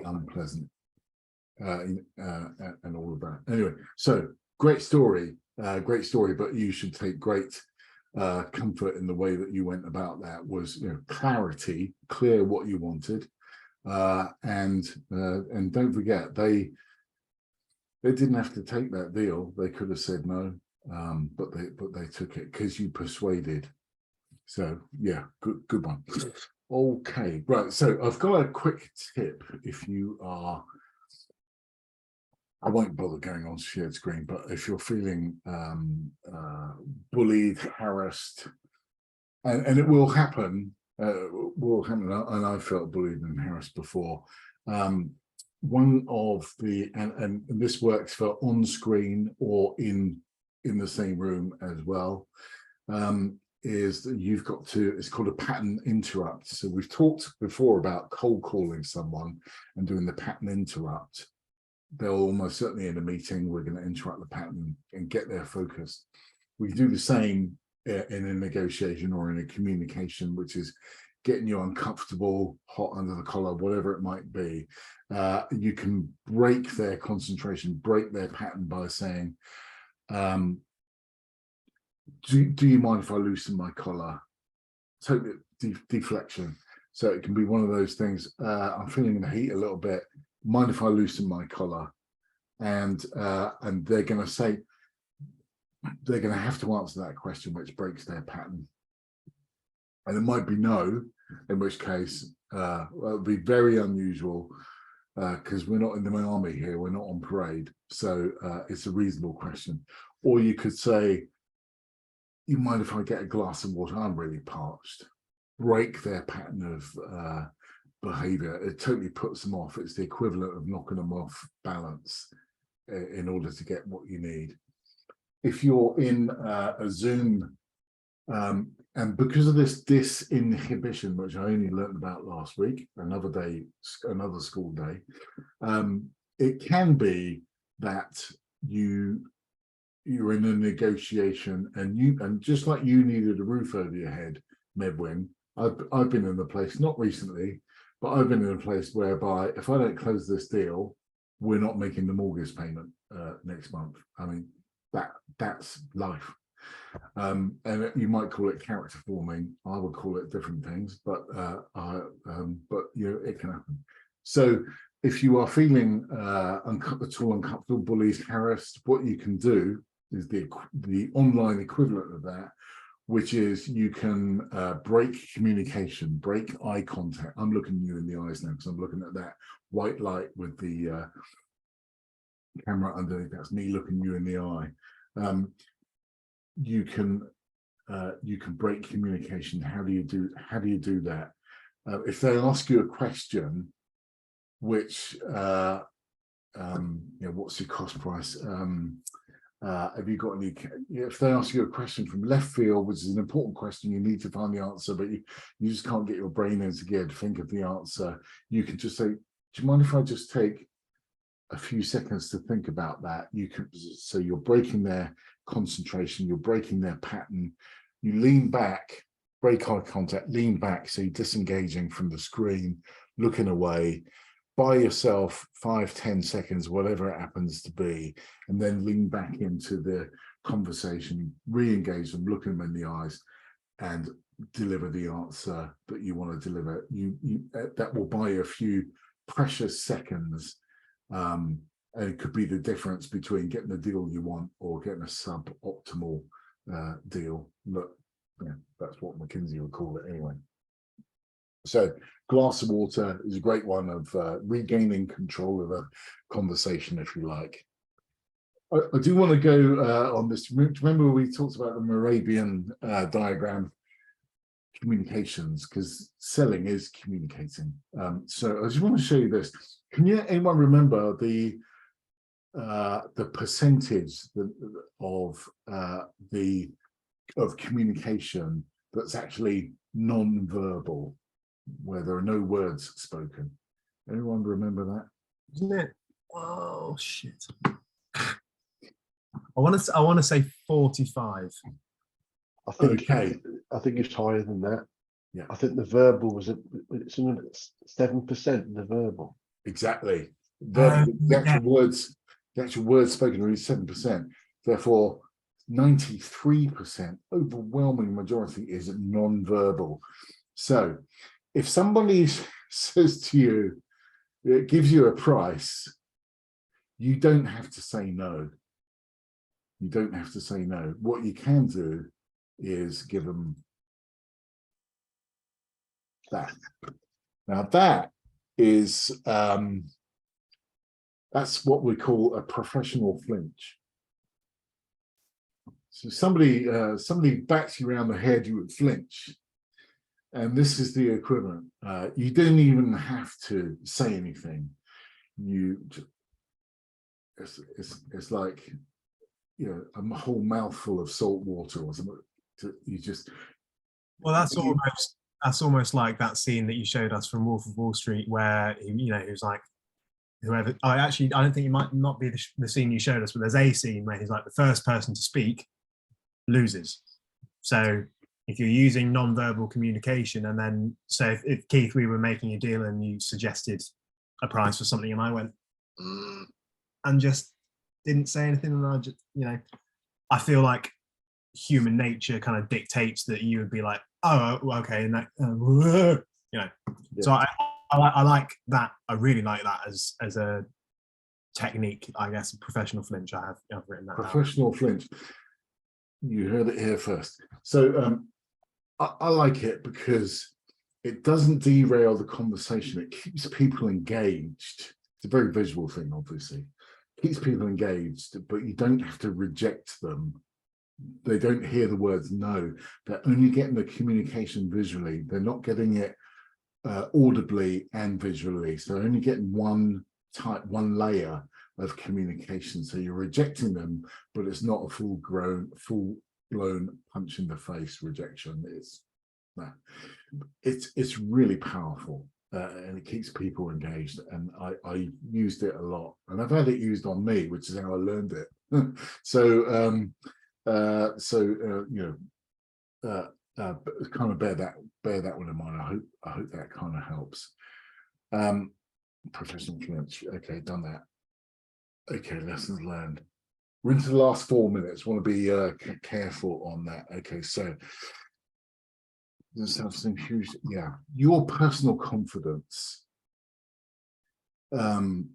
unpleasant, and all of that. Anyway, so great story, but you should take great comfort in the way that you went about that. Was clarity, clear what you wanted, and don't forget they They didn't have to take that deal. They could have said no, but they took it because you persuaded. So yeah, good one. Okay, right. So I've got a quick tip if you are. I won't bother going on shared screen, but if you're feeling bullied, harassed, and it will happen, and I felt bullied and harassed before. One of the and this works for on screen or in the same room as well. Is that you've got to, it's called a pattern interrupt. So we've talked before about cold calling someone and doing the pattern interrupt. They'll almost certainly in a meeting, we're going to interrupt the pattern and get their focus. We do the same in a negotiation or in a communication, which is getting you uncomfortable, hot under the collar, whatever it might be. You can break their concentration, break their pattern by saying, do you mind if I loosen my collar? Totally deflection. So it can be one of those things. I'm feeling the heat a little bit. Mind if I loosen my collar? And they're going to say, they're going to have to answer that question, which breaks their pattern. And it might be no, in which case well, it'll be very unusual because we're not in the army here. We're not on parade. So it's a reasonable question. Or you could say, you mind if I get a glass of water? I'm really parched. Break their pattern of behavior. It totally puts them off. It's the equivalent of knocking them off balance in order to get what you need. If you're in a Zoom, and because of this disinhibition, which I only learned about last week, another day, another school day, it can be that you're in a negotiation and just like you needed a roof over your head, Medwin, I've been in a place, not recently, but I've been in a place whereby if I don't close this deal, we're not making the mortgage payment next month. I mean, that's life. And you might call it character forming. I would call it different things, but you know, it can happen. So if you are feeling at all uncomfortable, bullied, harassed, what you can do is the online equivalent of that, which is you can break communication, break eye contact. I'm looking you in the eyes now because I'm looking at that white light with the camera underneath. That's me looking you in the eye. You can break communication. How do you do that? If they ask you a question, which you know, what's your cost price? Have you got any? If they ask you a question from left field, which is an important question, you need to find the answer, but you just can't get your brain into gear to think of the answer. You can just say, "Do you mind if I just take a few seconds to think about that?" You can. So you're breaking their concentration, you're breaking their pattern. You lean back, break eye contact, lean back, so you're disengaging from the screen, looking away. By yourself 5-10 seconds, whatever it happens to be, and then lean back into the conversation, re-engage them, look them in the eyes, and deliver the answer that you want to deliver. That will buy you a few precious seconds, and it could be the difference between getting the deal you want or getting a suboptimal deal. Look, yeah, that's what McKinsey would call it anyway. So glass of water is a great one of regaining control of a conversation, if you like. I do want to go on this. Remember we talked about the Moravian diagram, communications, because selling is communicating. So I just want to show you this. Can anyone remember the percentage of communication that's actually non-verbal, where there are no words spoken? Anyone remember that? Isn't it? Oh shit! I want to say 45. I think Okay. I think it's higher than that. Yeah. I think the verbal was it's 7% the verbal. Exactly. The actual words spoken is 7%. Therefore, 93%, overwhelming majority, is non-verbal. So if somebody says to you, it gives you a price, You don't have to say no. You don't have to say no. What you can do is give them that. Now that is that's what we call a professional flinch. So somebody backs you around the head, you would flinch. And this is the equivalent. You didn't even have to say anything. It's like, you know, a whole mouthful of salt water or something. You just. Well, that's almost like that scene that you showed us from Wolf of Wall Street, where he was like, whoever. I don't think it might not be the scene you showed us, but there's a scene where he's like, the first person to speak loses. So if you're using non-verbal communication, and then so if Keith, we were making a deal and you suggested a price for something, and I went and just didn't say anything, and I just, I feel like human nature kind of dictates that you would be like, oh, okay, and that, Yeah. So I like that. I really like that as a technique, I guess, a professional flinch. I've written that professional down. Flinch. You heard it here first. So I like it because it doesn't derail the conversation. It keeps people engaged. It's a very visual thing, obviously. It keeps people engaged, but you don't have to reject them. They don't hear the words no. They're only getting the communication visually. They're not getting it audibly and visually. So they're only getting one layer of communication. So you're rejecting them, but it's not a full-blown punch in the face rejection. It's really powerful, and it keeps people engaged. And I used it a lot, and I've had it used on me, which is how I learned it. So kind of bear that one in mind. I hope that kind of helps. Professional flinch. Okay, done that. Okay, lessons learned. We're into the last 4 minutes. Want to be careful on that. Okay, so there's something huge. Yeah, your personal confidence. Do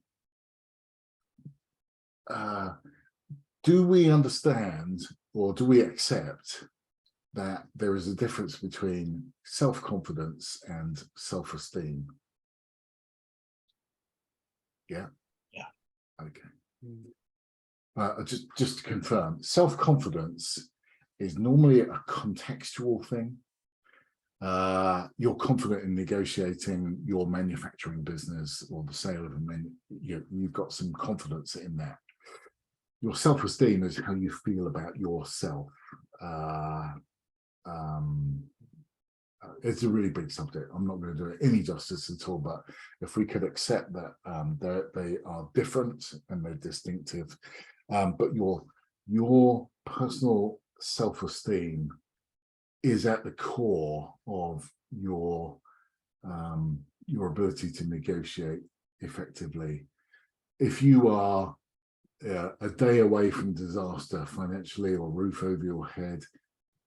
we understand, or do we accept that there is a difference between self-confidence and self-esteem? Yeah. Okay. Just to confirm, self-confidence is normally a contextual thing. You're confident in negotiating your manufacturing business or the sale of you've got some confidence in that. Your self-esteem is how you feel about yourself. It's a really big subject. I'm not going to do it any justice at all, but if we could accept that they are different and they're distinctive, but your personal self-esteem is at the core of your ability to negotiate effectively. If you are a day away from disaster financially, or roof over your head,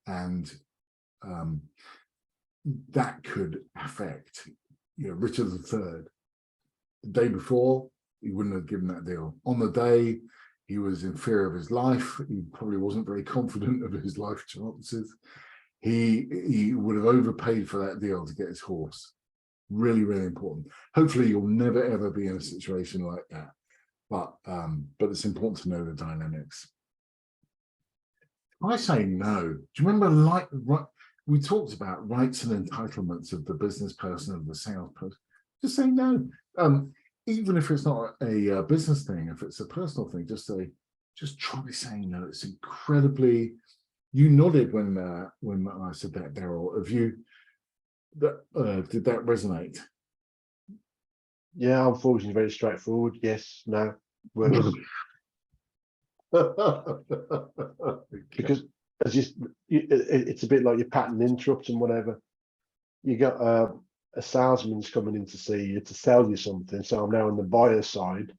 and that could affect, Richard III, the day before, he wouldn't have given that deal. On the day, he was in fear of his life. He probably wasn't very confident of his life chances. He would have overpaid for that deal to get his horse. Really, really important. Hopefully you'll never ever be in a situation like that. But it's important to know the dynamics. I say no. Do you remember, we talked about rights and entitlements of the business person and the salesperson? Just say no. Even if it's not a business thing, if it's a personal thing, just try saying no. It's incredibly. You nodded when I said that, Daryl. Did that resonate? Yeah, unfortunately, very straightforward. Yes, no, works. Because it's a bit like your pattern interrupt and whatever. You got a salesman's coming in to see you to sell you something. So I'm now on the buyer side.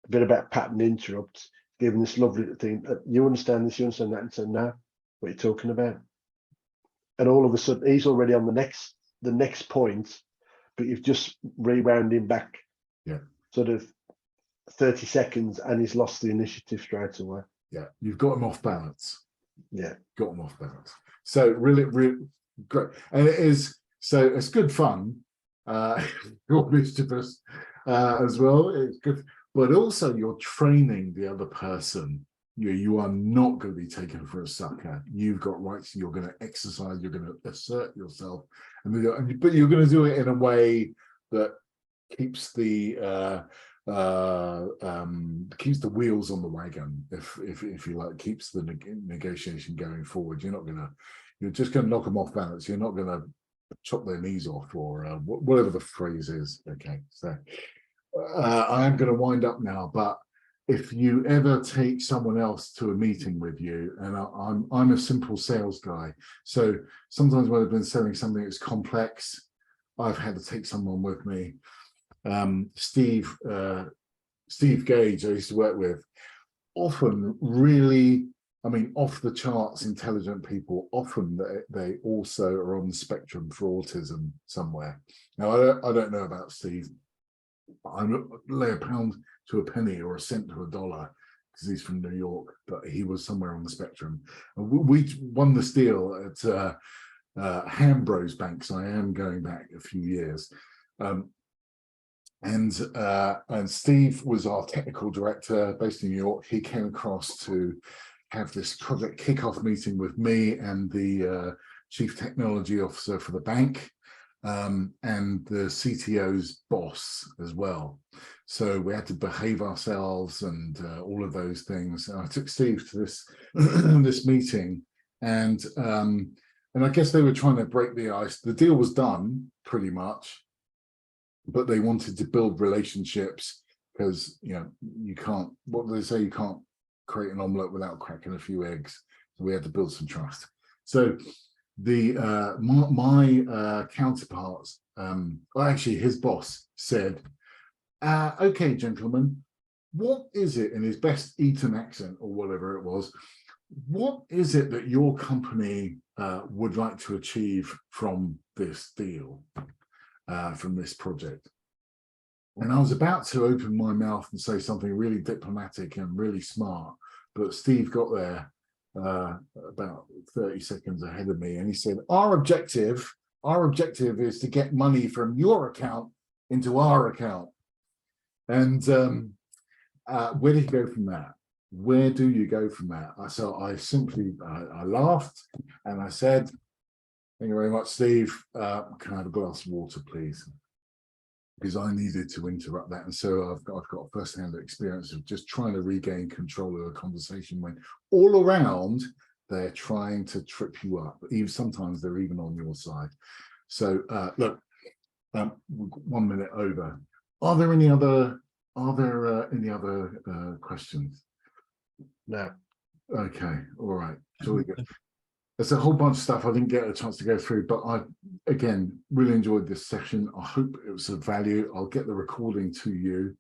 A bit about pattern interrupt, giving this lovely thing. You understand this, you understand that, and so no, what are you talking about? And all of a sudden, he's already on the next point, but you've just rewound him back. Yeah. Sort of 30 seconds and he's lost the initiative straight away. Yeah, you've got him off balance. Yeah. Got them off balance. So really, really great. And it is, so it's good fun. You're mischievous as well. It's good, but also you're training the other person. You are not going to be taken for a sucker. You've got rights. You're going to exercise. You're going to assert yourself, but you're going to do it in a way that keeps the wheels on the wagon, if you like, keeps the negotiation going forward. You're just going to knock them off balance. You're not going to chop their knees off, or whatever the phrase is. Okay, so I am going to wind up now, but if you ever take someone else to a meeting with you, and I'm a simple sales guy, so sometimes when I've been selling something that's complex, I've had to take someone with me. Steve Gage, I used to work with, often really, I mean, off the charts intelligent people. Often they also are on the spectrum for autism somewhere. Now I don't know about Steve. I lay a pound to a penny or a cent to a dollar because he's from New York, but he was somewhere on the spectrum. And we won this deal at Hambros Bank, so I am going back a few years. And Steve was our technical director based in New York. He came across to have this project kickoff meeting with me and the chief technology officer for the bank, and the CTO's boss as well. So we had to behave ourselves and all of those things. And I took Steve to this this meeting, and I guess they were trying to break the ice. The deal was done pretty much, but they wanted to build relationships because, you can't, what do they say, you can't create an omelette without cracking a few eggs. So we had to build some trust. So the my counterparts, well, actually his boss said, okay, gentlemen, what is it, in his best Eton accent or whatever it was, what is it that your company would like to achieve from this deal? From this project? And I was about to open my mouth and say something really diplomatic and really smart, but Steve got there about 30 seconds ahead of me, and he said, our objective is to get money from your account into our account. And where do you go from that? Where do you go from that? So I simply I laughed and I said, thank you very much, Steve. Can I have a glass of water, please? Because I needed to interrupt that. And so I've got first-hand experience of just trying to regain control of a conversation when all around they're trying to trip you up. Even sometimes they're even on your side. So look, 1 minute over. Are there any other questions? No. Okay, all right. Jolly good. There's a whole bunch of stuff I didn't get a chance to go through, but I, again, really enjoyed this session. I hope it was of value. I'll get the recording to you.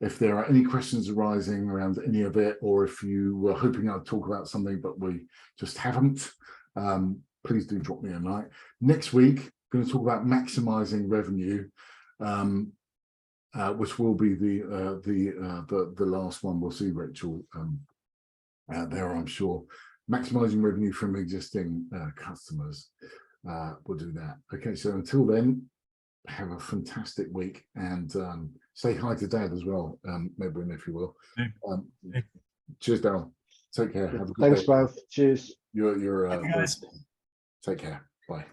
If there are any questions arising around any of it, or if you were hoping I'd talk about something, but we just haven't, please do drop me a note. Next week, I'm going to talk about maximizing revenue, which will be the last one. We'll see Rachel there, I'm sure. Maximizing revenue from existing customers. We'll do that. Okay, so until then, have a fantastic week, and say hi to Dad as well, Medwin, if you will. Cheers, Darryl. Take care. Have a good Thanks, day. both. Cheers. You're Thank you, guys. take care. Bye.